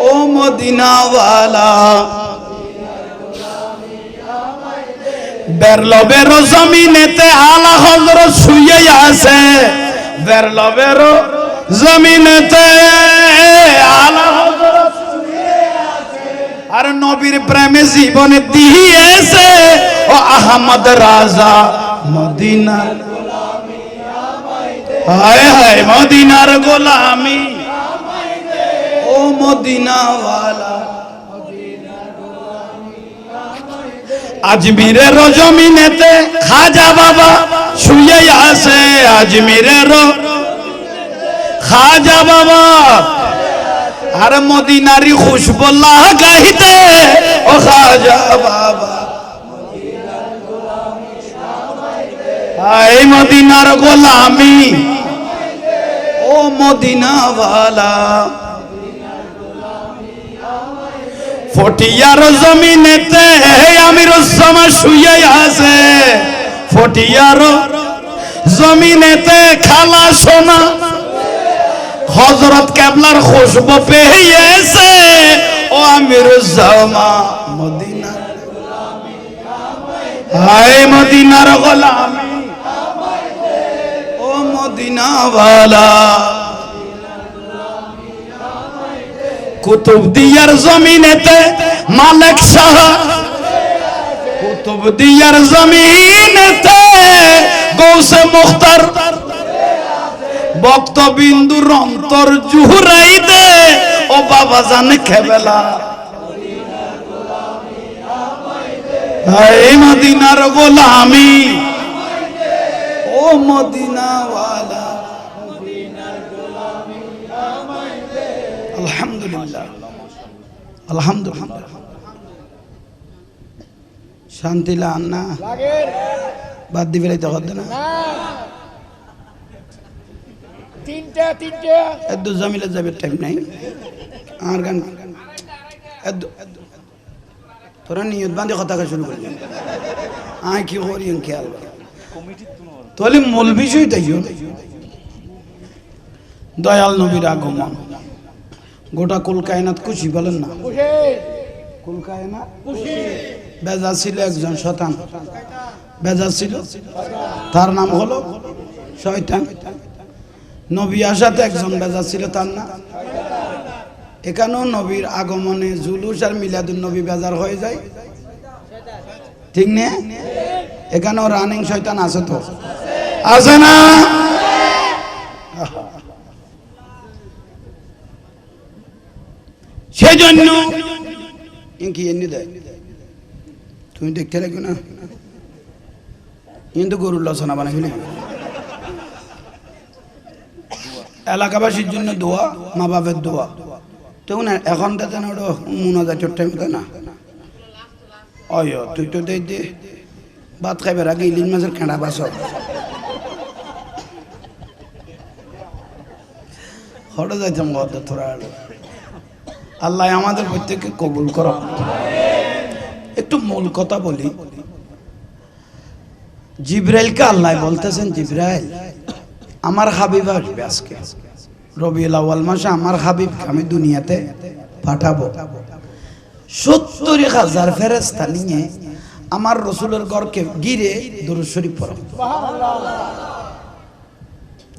ও মদিনা ওয়ালা বেরলবের জমিনেতে আলা হযরত শুয়ে আছে বেরলবের জমিনেতে আলা হযরত শুয়ে আছে আর নবীর প্রেমে জীবন দিয়েছে ও আহমদ রাজা মদিনার গোলামি আমায় দে হায় হায় মদিনার গোলামি আমায় দে ও মদিনা ওয়ালা আজমিরের জমিনেতে খাজা বাবা শুয়ে আছে আজমিরের খাজা বাবা আর মদিনারি খুশবু লাগাইতে ও খাজা বাবা এই মদিনার গোলামি ও মদিনা ওয়ালা ফটিয়ার জমিনেতে আমিরুজ্জামান শুয়ে আছে ফটিয়ার জমিনেতে খালা সোনা হযরত কেবলার খুশবু পেয়েছে ও আমিরুজ্জামান মদিনার গোলামি হায় মদিনার গোলামি ও মদিনা ওয়ালা কুতুবদিয়ার জমিনেতে মালিক শাহ কুতুবদিয়ার জমিনেতে গৌসে মুখতার বক্তবিন্দুর অন্তর জুড়াই দে ও বাবা জান কেবলা এই মদিনার গোলামি ও মদিনা ওয়ালা আলহামদুলিল্লাহ আলহামদুলিল্লাহ শান্তি লান না বাদ দিবে তো হদ না তিনটা এত জামিলে যাবে টাইম নাই আর গান তোরা নিয়ত বান্ধে কথা শুরু করলি আয় কি করি খেয়াল তাহলে মূল বিষয় তাই দয়াল নবীর আগমন গোটা কুল কায়নাত খুশি বলেন না কুল কায়নাত বেজা ছিল একজন শয়তান বেজা ছিল তার নাম হলো শয়তান নবী আসাতে একজন বেজা ছিল তার নাম এখানেও নবীর আগমনে জুলুস আর মিলাদুন নবী বেজার হয়ে যায় ঠিক না এখানেও রানিং শয়তান আছে তো আছে না সেজন্য কি এনে দেয় তুমি দেখতে লাগবে না কিন্তু গরুর লসনা বানাই ফেলে এলাকাবাসীর জন্য দোয়া মা বাপের দোয়া তখন এখন তাতে না ওটা মুনাজা চোট্টাই মতো না অয় তুই তো দেখ দে ভাত খাইবার আগে ইলিশ মাছের খেঁড়া বাস হঠাৎ যাইতাম তোরা আল্লাহ আমাদের প্রত্যেককে কবুল করো একটু মূল কথা বলি জিব্রাইলকে আল্লাহ বলতেছেন জিব্রাইল আমার হাবিব আসবে আজকে রবিউল আউয়াল মাসে আমার হাবিবকে আমি দুনিয়াতে পাঠাবো ৭০,০০০ ফেরেশতা নিয়ে আমার রসুলের ঘরকে ঘিরে দুরূদ শরীফ পড়ো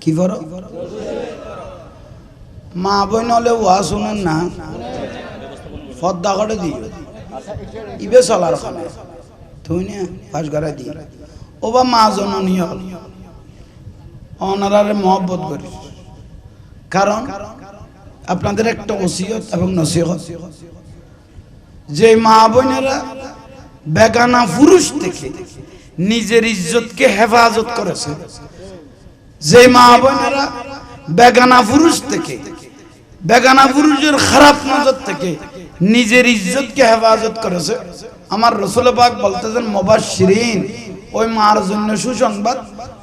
কি পড়ো মা বোন হলে ওয়া শুনেন না পদ্মা করে দিই ইবে চলার খানে তুই না ফাঁস ঘরে দিই ও বা মা জননী হল অনারারে মহব্বত করিস কারণ আপনাদের একটা ওসিয়ত এবং নসিহত যে মা বোনেরা বেগানা পুরুষ থেকে নিজের ইজ্জতকে হেফাজত করেছে যে মা বোনেরা বেগানা পুরুষ থেকে বেগানা পুরুষের খারাপ নজর থেকে নিজের ইজ্জতকে হেফাজত করেছে আমার রাসূল পাক বলতেছেন মুবাশশিরিন ওই মার জন্য সুসংবাদ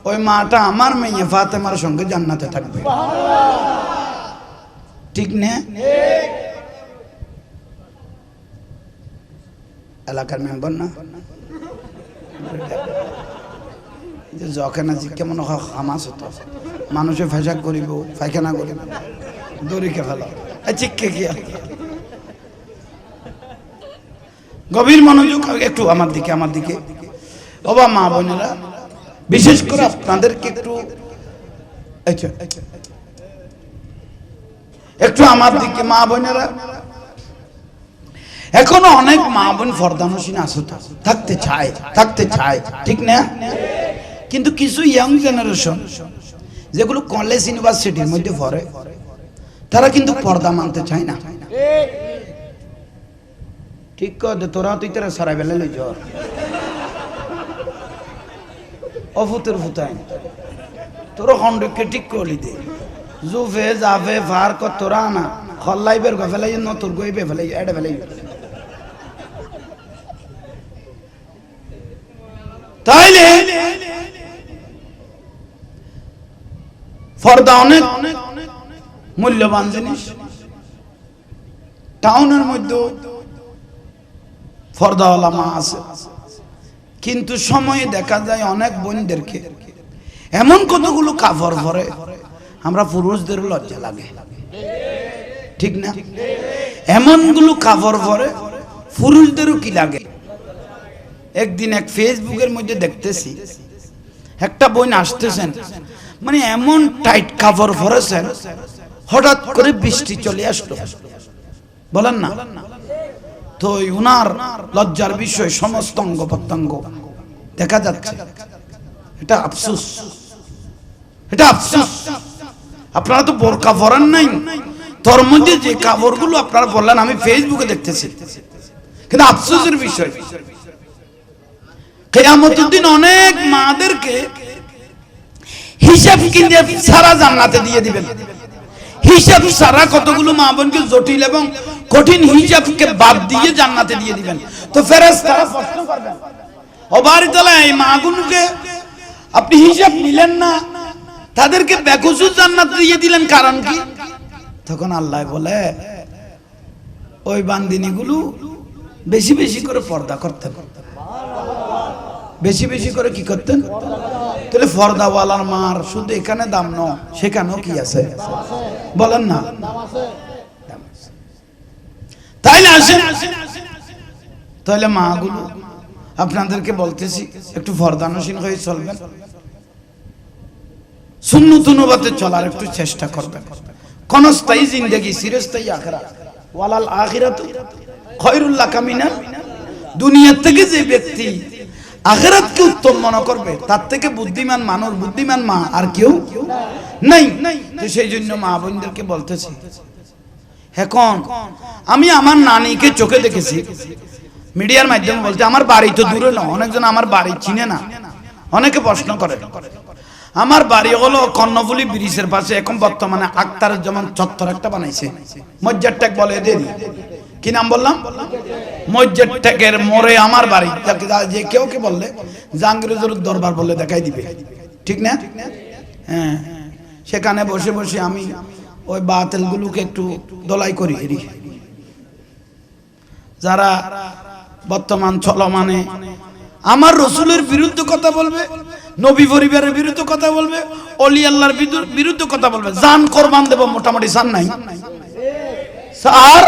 ওই মাটা আমার মেয়ে ফাতেমার সঙ্গে জান্নাতে থাকবে ঠিক না এলাকার মেম্বার না যখন আছি কেমন হামাস হতো মানুষে ফেসাক করিব পায়খানা করিব দড়িকে ফেলা চিক্কে কি গভীর মনোযোগ একটু আমার দিকে বাবা মা বোনেরা বিশেষ করে আপনাদেরকে একটু আমার দিকে মা বোনেরা এখনো অনেক মা বোন ফরদানসীন আছে থাকতে চায় ঠিক না কিন্তু কিছু ইয়াং জেনারেশন যেগুলো কলেজ ইউনিভার্সিটির মধ্যে পড়ে তারা কিন্তু পর্দা মানতে চায় না ঠিক করে তোরা তুই তারা সারা বেলা লই জ্বর অফুতের ফুতাই তোরা খন্ডকে ঠিক করলি দে জুফে জাফে ফার কর তোরা না খল্লাইবের গফেলাই ন তোর গইবে ফেলাই এডে ফেলাই তাইলে পর্দা অনেক মূল্যবান জিনিস টাউনের মধ্যে পর্দাওয়ালা মা আছে কিন্তু সময়ে দেখা যায় অনেক বোনদেরকে এমন কতগুলো কাপড় পরে আমরা পুরুষদের লজ্জা লাগে ঠিক না এমনগুলো কাপড় পরে পুরুষদেরও কি লাগে একদিন এক ফেসবুকের মধ্যে দেখতেছি একটা বোন আসতেছেন মানে এমন টাইট কাপড় পরেছেন হঠাৎ করে বৃষ্টি চলে আসলো বলেন না তো উনার লজ্জার বিষয় সমস্ত অঙ্গ প্রত্যঙ্গ দেখা যাচ্ছে এটা আফসোস আপনারা তো বোরকা পরেন নাই তোর মধ্যে যে কাপড়গুলো আপনারা বললেন আমি ফেসবুকে দেখতেছি কিন্তু আফসোসের বিষয় কিয়ামতের দিন অনেক মাদেরকে হিসাব কিনে সারা জান্নাতে দিয়ে দিবেন হিসাব সারা কতগুলো মা বোনকে জটিল এবং কঠিন হিসাবকে বাদ দিয়ে জান্নাতে দিয়ে দিবেন। তো ফেরেশতারা প্রশ্ন করবেন, ও বাড়ি তালা এই মাগুনকে আপনি হিসাব নিলেন না, তাদেরকে বেকসুর জান্নাতে দিয়ে দিলেন, কারণ কি? তখন আল্লাহ বলে, ওই বান্দিনীগুলো বেশি বেশি করে পর্দা করতেন। বেশি বেশি করে কি করতেন? তাহলে পর্দাওয়ালার মার শুধু এখানে দাম নয়, সেখানেও কি আছে বলেন না? তাইলে আসেন, তাহলে মাগুলো আপনাদেরকে বলতেছি একটু পর্দানসীন হয়ে চলবেন, সুন্নত অনুপাতে চলার একটু চেষ্টা করবেন। ক্ষণস্থায়ী জিন্দেগি চিরস্থায়ী আখিরাত, ওয়ালাল আখিরাতু খায়রুল লাকা মিনাল দুনিয়া। থেকে যে ব্যক্তি আখিরাতকে উত্তম মনে করবে, তার থেকে বুদ্ধিমান মানুষ, বুদ্ধিমান মা আর কেউ নাই। তো সেই জন্য মা বোনদেরকে বলতেছি, এখন আমি আমার নানিকে চোখে দেখেছি, মিডিয়ার মাধ্যমে বলছে, আমার বাড়ি তো দূরে না, অনেকজন আমার বাড়ি চিনে না, অনেকে প্রশ্ন করে। আমার বাড়ি হলো কর্ণফুলী ব্রিজের পাশে, এখন বর্তমানে আখতারুজ্জামান চত্বর একটা বানাইছে, মসজিদ টেক বলে এদের, কি নাম বললাম? মসজিদ টেকের মোড়ে আমার বাড়ি। যে কেউ কে বললে জাহাঙ্গীর দরবার বলে দেখাই দিবে, ঠিক না? হ্যাঁ, সেখানে বসে বসে আমি ওই বাতিল গুলোকে একটু দলাই করি। যারা বর্তমান চলমানে আমার রসুলের বিরুদ্ধে কথা বলবে, নবী পরিবারের বিরুদ্ধে কথা বলবে, অলি আল্লাহর বিরুদ্ধে কথা বলবে, জান কোরবান দেব, মোটামুটি জান নাই স্যার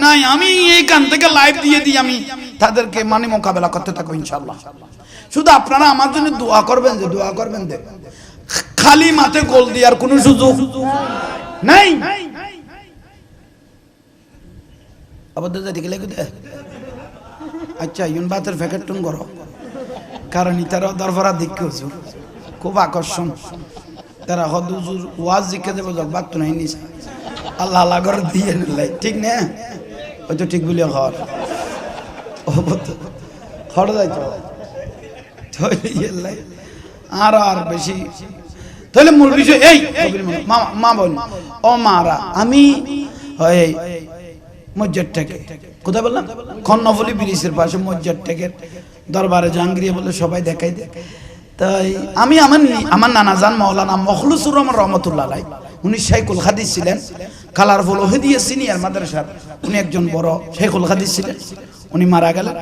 নাই, আমি এইখান থেকে লাইভ দিয়ে দিই, আমি তাদেরকে মানে মোকাবেলা করতে থাকবো ইনশাআল্লাহ। শুধু আপনারা আমার জন্য দোয়া করবেন, যে দোয়া করবেন, দে খালি মাঠে গোল দেওয়ার কোনো সুযোগ নাই। আবার দাদা গেলে আচ্ছা ইউন বাতের প্যাকেট টুন করো, কারণ তারা দরবারা দেখে হুজুর খুব আকর্ষণ, তারা হদ হুজুর ওয়াজ জিকে দেবো যোগ বাদ তো নাই নিছে আল্লাহ আল্লাহ করে দিয়ে নিলাই, ঠিক না? ওই তো ঠিক বলিও ঘর খড় যাইতো আর আর বেশি। তাহলে মূল বিষয় এই মা বোন ও মারা, আমি মসজিদ থেকে কোথায় বললাম, কর্ণফুলী ব্রিজের পাশে মসজিদ থেকে দরবারে জাহাঙ্গীর বলে সবাই দেখাই দেয়। তাই আমি আমার নানা জান মাওলানা মখলুসুর রহমান রহমতুল্লাহ আলাইহি, উনি শাইখুল হাদিস ছিলেন, কালারফুল ওহিদিয়া সিনিয়র মাদ্রাসার উনি একজন বড় শাইখুল হাদিস ছিলেন, উনি মারা গেলেন।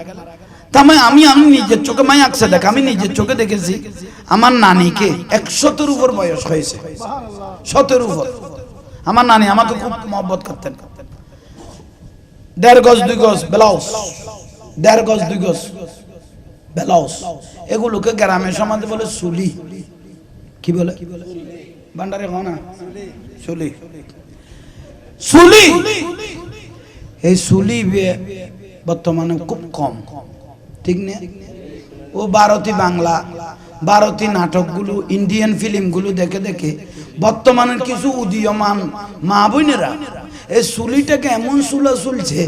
তাই আমি নিজের চোখে মাই আকছে দেখ, আমি নিজের চোখে দেখেছি আমার নানিকে 100-এর উপর বয়স হয়েছে, 100-এর উপর। আমার নানি আমাকে খুব মহব্বত করতেন। 1.5 গজ 2 গজ ব্লাউজ, 1.5 গজ 2 গজ ব্লাউজ, এগুলোকে গ্রামের সমাজে বলে চুলি। কি বলে ভান্ডারে না চুলি? চুলি, এই চুলি বর্তমানে খুব কম, ঠিক না? ও ভারতী বাংলা, ভারতী নাটকগুলো, ইন্ডিয়ান ফিল্মগুলো দেখে দেখে বর্তমানের কিছু উদীয়মান মা বোনেরা এই চুলিটাকে এমন চুলা চুলছে,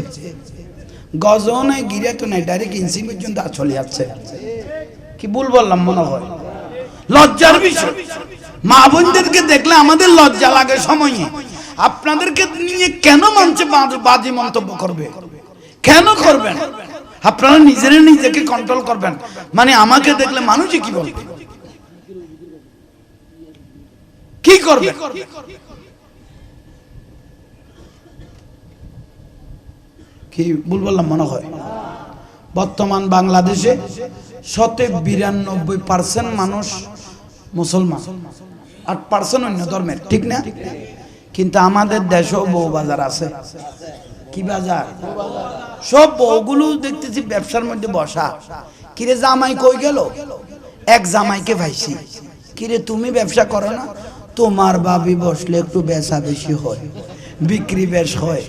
গজও নাই, গিরে তো নাই, ডাইরেক্ট ইঞ্চি পর্যন্ত চলে যাচ্ছে। কি ভুল বললাম মনে হয়? লজ্জার বিষয়। মা বোনদেরকে দেখলে আমাদের লজ্জা লাগে সময়ে। আপনাদেরকে নিয়ে কেন মঞ্চে বাজে মন্তব্য করবে? কেন করবেন? আপনারা নিজেকে কন্ট্রোল করবেন। মানে আমাকে দেখলে মানুষই কি বলবে, কি করবে? কি ভুল বললাম মনে হয়? বর্তমান বাংলাদেশে 92% মানুষ মুসলমান, 8% অন্য ধর্মের, ঠিক না? কিন্তু আমাদের দেশেও বউ বাজার আছে। কি বাজার? সব বউগুলো দেখতেছি ব্যবসার মধ্যে বসা। কিরে জামাই কই গেল? এক জামাইকে ভাইছি, কিরে তুমি ব্যবসা করো না? তোমার ভাবি বসলে একটু বেচা বেশি হয়, বিক্রি বেশ হয়।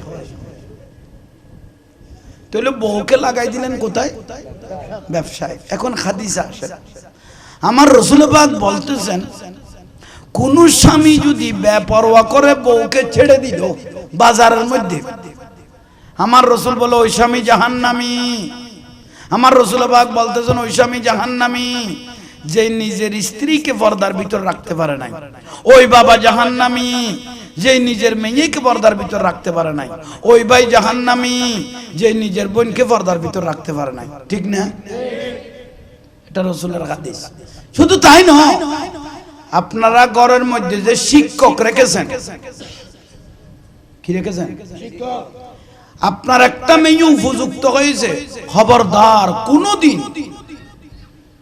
তাহলে বউকে লাগাই দিলেন কোথায়? ব্যবসায়। এখন হাদিসে আসে, আমার রাসূল পাক বলতেছেন, কোন স্বামী যদি বেপরোয়া করে বউকে ছেড়ে দিল বাজারের মধ্যে, আমার রাসূল বলে ওই স্বামী জাহান্নামী। আমার রাসূল পাক বলতেছেন ওই স্বামী জাহান্নামী যে নিজের স্ত্রীকে পর্দার ভিতর রাখতে পারে নাই, ওই বাবা জাহান্নামী যে নিজের মেয়েকে পর্দার ভিতর রাখতে পারে নাই, ওই ভাই জাহান্নামী যে নিজের বোনকে পর্দার ভিতর রাখতে পারে নাই। ঠিক না? এটা রাসূলের হাদিস। শুধু তাই নয়, আপনারা ঘরের মধ্যে যে শিক্ষক রেখেছেন, কি রেখেছেন? আপনার একটা মেয়ে উপযুক্ত হয়েছে, খবরদার কোনদিন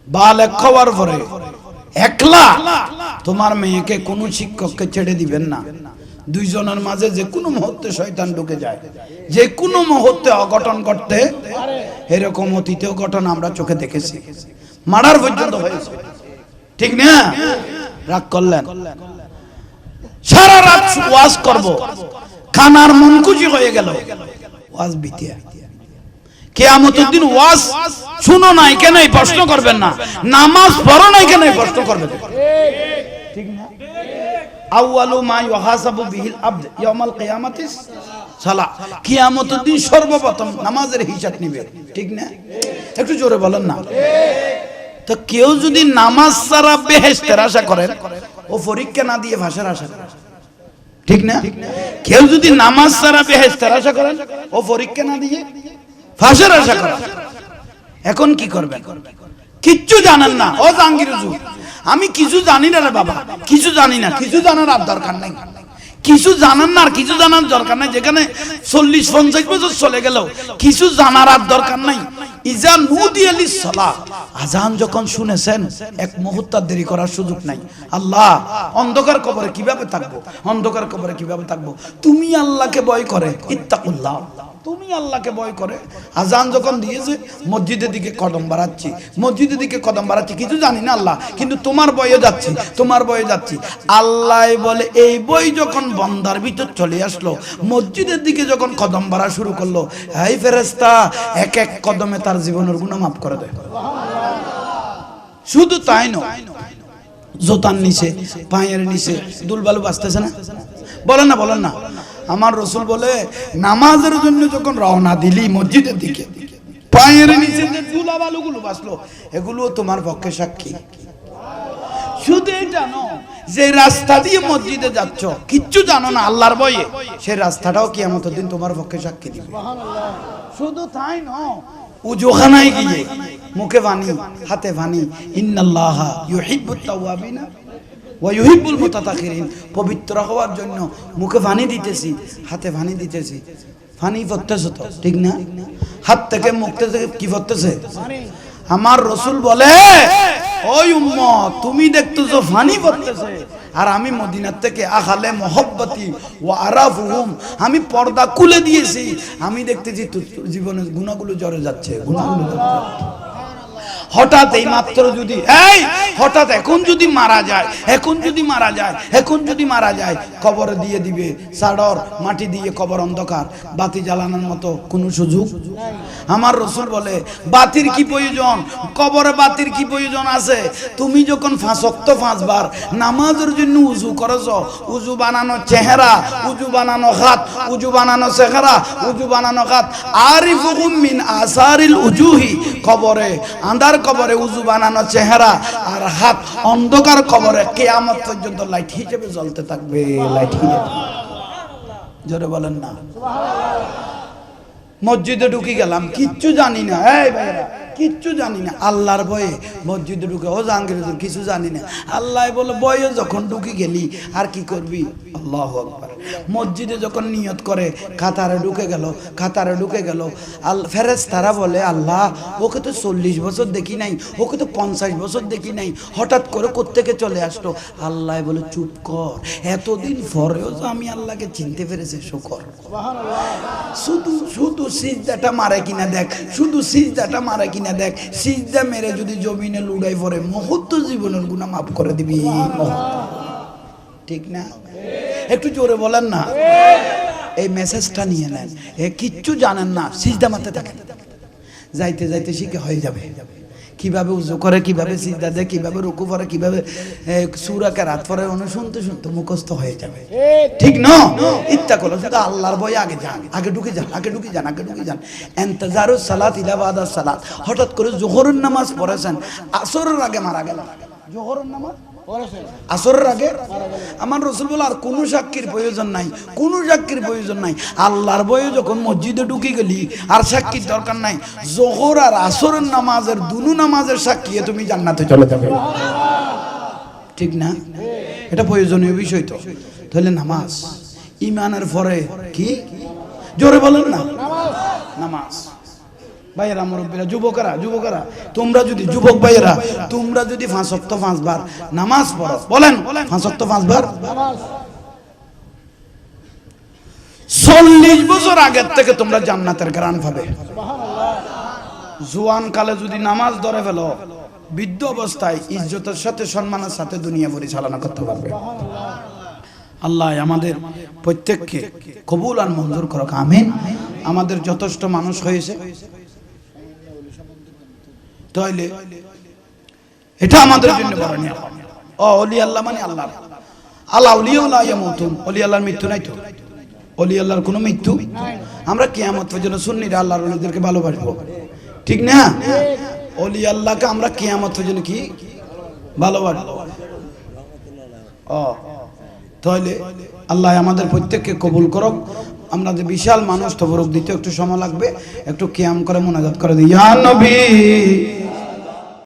বালেগ হওয়ার পরে একলা তোমার মেয়েকে কোনো শিক্ষককে ছেড়ে দিবেন না। দুইজনের মাঝে যে কোনো মুহূর্তে শয়তান ঢুকে যায়, যে কোনো মুহূর্তে অঘটন করতে, এরকম অতীতেও ঘটনা আমরা চোখে দেখেছি, মারার পর্যন্ত হয়েছে। ঠিক না? রাগ করলেন, সারা রাত ওয়াজ করব, খানার মন খুশি হয়ে গেল, ওয়াজ বিতিয়া। কিয়ামতের দিন ওয়াজ শুনো নাই কেন এই প্রশ্ন করবেন না, নামাজ পড়ো নাই কেন এই প্রশ্ন করবেন। ঠিক না? আউয়ালু মা ইউহাসাবু বিহিল আবদ ইয়াউমাল কিয়ামাতিস সালাহ। কিয়ামতের দিন সর্বপ্রথম নামাজের হিসাব নিবে। ঠিক না? একটু জোরে বলেন না। তো কেউ যদি নামাজ ছাড়া বেহেশতের আশা করেন, ও পরীক্ষা না দিয়ে ফাঁসের আশা করেন। ঠিক না? কেউ যদি নামাজ ছাড়া বেহেশতের আশা করেন, ও পরীক্ষা না দিয়ে ফাঁসের আশা করেন। এখন কি করবেন? কিচ্ছু জানেন না। ও জাহাঙ্গীর হুজুর, আমি কিছু জানি না রে বাবা, কিছু জানি না। কিছু জানার আর দরকার নাই, কিছু জানার না, আর কিছু জানার দরকার নাই। যেখানে 40-50 বছর চলে গেল, কিছু জানার আর দরকার নাই। ইজা নুদিয়া লিস-সালাহ, আযান যখন শুনেছেন, এক মুহূর্ত দেরি করার সুযোগ নাই। আল্লাহ, অন্ধকার কবরে কিভাবে থাকবো, অন্ধকার কবরে কিভাবে থাকবো? তুমি আল্লাহকে ভয় করে, ইত্তাকুল্লাহ, তুমি আল্লাহকে ভয় করে আজান যখন দিয়েছে, মসজিদের দিকে কদম বাড়াচ্ছি, মসজিদের দিকে কদম বাড়াচ্ছি, কিছু জানি না আল্লাহ, কিন্তু তোমার ভয়ে যাচ্ছি, তোমার ভয়ে যাচ্ছি। আল্লাহ বলে, এই বই যখন বন্দার ভিতর চলে আসলো, মসজিদের দিকে যখন কদম বাড়া শুরু করলো, এই ফেরেশতা এক এক কদমে তার জীবনের গুনাহ মাফ করে দেয়। শুধু তাই নয়, জোতার নিচে, পায়ের নিচে দুলবালু বাজতেছে না? বলেন না, বলেন না। আমার রাসূল বলে, নামাজের জন্য যখন রওনা দিলি মসজিদের দিকে, পায়ের নিচে যে দুলাবালুগুলো বাজলো, এগুলো তোমার পক্ষে সাক্ষী। শুধু এটা নয়, যে রাস্তা দিয়ে মসজিদে যাচ্ছ, কিচ্ছু জানো না আল্লাহর ভয়ে, সেই রাস্তাটাও কিয়ামতের দিন তোমার পক্ষে সাক্ষী দিবে। শুধু তাই নয়, উজুখানায় গিয়ে মুখে পানি, হাতে পানি, ইন্নাল্লাহা ইউহিব্বুত তাওয়াবিনা ওয়া ইউহিব্বুল মুতাতাখিরিন, পবিত্র হওয়ার জন্য মুখে পানি দিতেছি, হাতে পানি দিতেছি, পানি পড়তেছে তো, ঠিক না? হাত থেকে মুখ থেকে কি পড়তেছে? আমার রাসূল বলে, ওই উম্মত, তুমি দেখতেছো পানি পড়তেছে, আর আমি মদিনার থেকে আখালে মহব্বতি ওয়া আরাফুহুম, আমি পর্দা খুলে দিয়েছি, আমি দেখতেছি জীবনের গুনাহগুলো ঝরে যাচ্ছে, গুনাহগুলো ঝরে যাচ্ছে। হঠাৎ এই মাত্র যদি, এই হঠাৎ এখন যদি মারা যায়, এখন যদি মারা যায়, এখন যদি মারা যায়, কবরে দিয়ে দিবে চাদর, মাটি দিয়ে কবর অন্ধকার, বাতি জ্বালানোর মতো কোনো সুযোগ নাই। আমার রাসূল বলে, বাতির কি প্রয়োজন? কবরে বাতির কি প্রয়োজন আছে? তুমি যখন 5 ওয়াক্ত 5 বার নামাজের জন্য উযু করেছো, উযু বানানো চেহারা, উযু বানানো হাত, উযু বানানো চেহারা, উযু বানানো হাত, আরিফুহুম মিন আসারিল উজুহি, কবরে আন্ধার কবরে উযু বানানো চেহারা আর হাত, অন্ধকার কবরে কিয়ামত পর্যন্ত লাইট হিসেবে জ্বলতে থাকবে, লাইট হিসেবে। জোরে বলেন না সুবহানাল্লাহ। মসজিদে ঢুকে গেলাম, কিচ্ছু জানি না, এই ভাইরা কিচ্ছু জানি না, আল্লাহর ভয়ে মসজিদে ঢুকে, ও জাহাঙ্গীর হুজুর কিছু জানি না। আল্লাহ বলে, ভয়ে যখন ঢুকে গেলি আর কি করবি? আল্লাহু আকবার। মসজিদে যখন নিয়ত করে কাতারে ঢুকে গেল, কাতারে ঢুকে গেল, ফেরেশতারা বলে, আল্লাহ, ওকে তো 40 বছর দেখি নাই, ওকে তো 50 বছর দেখি নাই, হঠাৎ করে কোত্থেকে চলে আসলো? আল্লাহ বলে, চুপ কর, এতদিন পরেও তো আমি আল্লাহকে চিনতে পেরেছি, শুকর। শুধু শুধু সিজদাটা মারে কিনা দেখ, শুধু সিজদাটা মারে কিনা দেখ, সিজদা মেরে যদি জমিনে লুড়াই পড়ে, মুহূর্ত জীবনের গুনাহ মাফ করে দিবি। ঠিক না? একটু জোরে বলেন না। এই মেসেজটা নিয়ে নেন। এ কিচ্ছু জানেন না, সিজদা মারতে থাকেন, যাইতে যাইতে শিখে হয়ে যাবে কিভাবে উযু করে, কিভাবে সিজদা দেয়, কিভাবে রুকু করে, কিভাবে সূরা কেরাত পড়ে, শুনতে শুনতে মুখস্থ হয়ে যাবে। ঠিক না? ইচ্ছা করলো শুধু আল্লাহর ভয়ে আগে যান, আগে ঢুকে যান, আগে ঢুকে যান, আগে ঢুকে যান। ইন্তেজারুস সালাত ইলা বাদাস সালাত। হঠাৎ করে যোহরের নামাজ পড়েছেন, আসরের আগে মারা গেল, যোহরের নামাজ আসরের আগে আমার রাসূল বলে আর কোনো সাক্ষীর প্রয়োজন নাই, কোনো সাক্ষীর প্রয়োজন নাই। আল্লাহর বয়ে যখন মসজিদে ঢুকে গেলি আর সাক্ষীর দরকার নাই। যোহর আর আসরের নামাজের দুনো নামাজের সাক্ষী তুমি জান্নাতে চলে যাবে, ঠিক না? এটা প্রয়োজনীয় বিষয়। তো তাহলে নামাজ ঈমানের পরে কি জোরে বলেন না? নামাজ। ভাইয়েরা, মুরব্বীরা, যুবকেরা তোমরা যদি যুবক ভাইয়েরা তোমরা যদি 5 ওয়াক্ত 5 বার নামাজ পড়ো, বলেন 5 ওয়াক্ত 5 বার, 40 বছর আগের থেকে তোমরা জান্নাতের গ্রান পাবে। জোয়ান কালে যদি নামাজ ধরে ফেলো, বৃদ্ধ অবস্থায় ইজ্জতের সাথে সম্মানের সাথে দুনিয়া পরিচালনা করতে পারবে। আল্লাহ আমাদের প্রত্যেককে কবুল আর মঞ্জুর করুক, আমিন। আমাদের যথেষ্ট মানুষ হয়েছে, তাইলে এটা আমাদের জন্য বড় নিয়ামত। ওলি আল্লাহ মানে আল্লাহ, আল্লাহ ওলিয়া লা ইয়ামুতুন, ওলি আল্লাহর মৃত্যু নাই। তো ওলি আল্লাহর কোনো মৃত্যু। আমরা কিয়ামত পর্যন্ত সুন্নিরা আল্লাহর ওলিদেরকে ভালোবাসবো, ঠিক না? ওলি আল্লাহকে আমরা কিয়ামত পর্যন্ত কি ভালোবাসবো। তাহলে আল্লাহ আমাদের প্রত্যেককে কবুল করুক। আমরা যে বিশাল মানুষ তবরক দিতে একটু সময় লাগবে, একটু কিয়াম করে মোনাজাত করে দিই, ইয়া নবী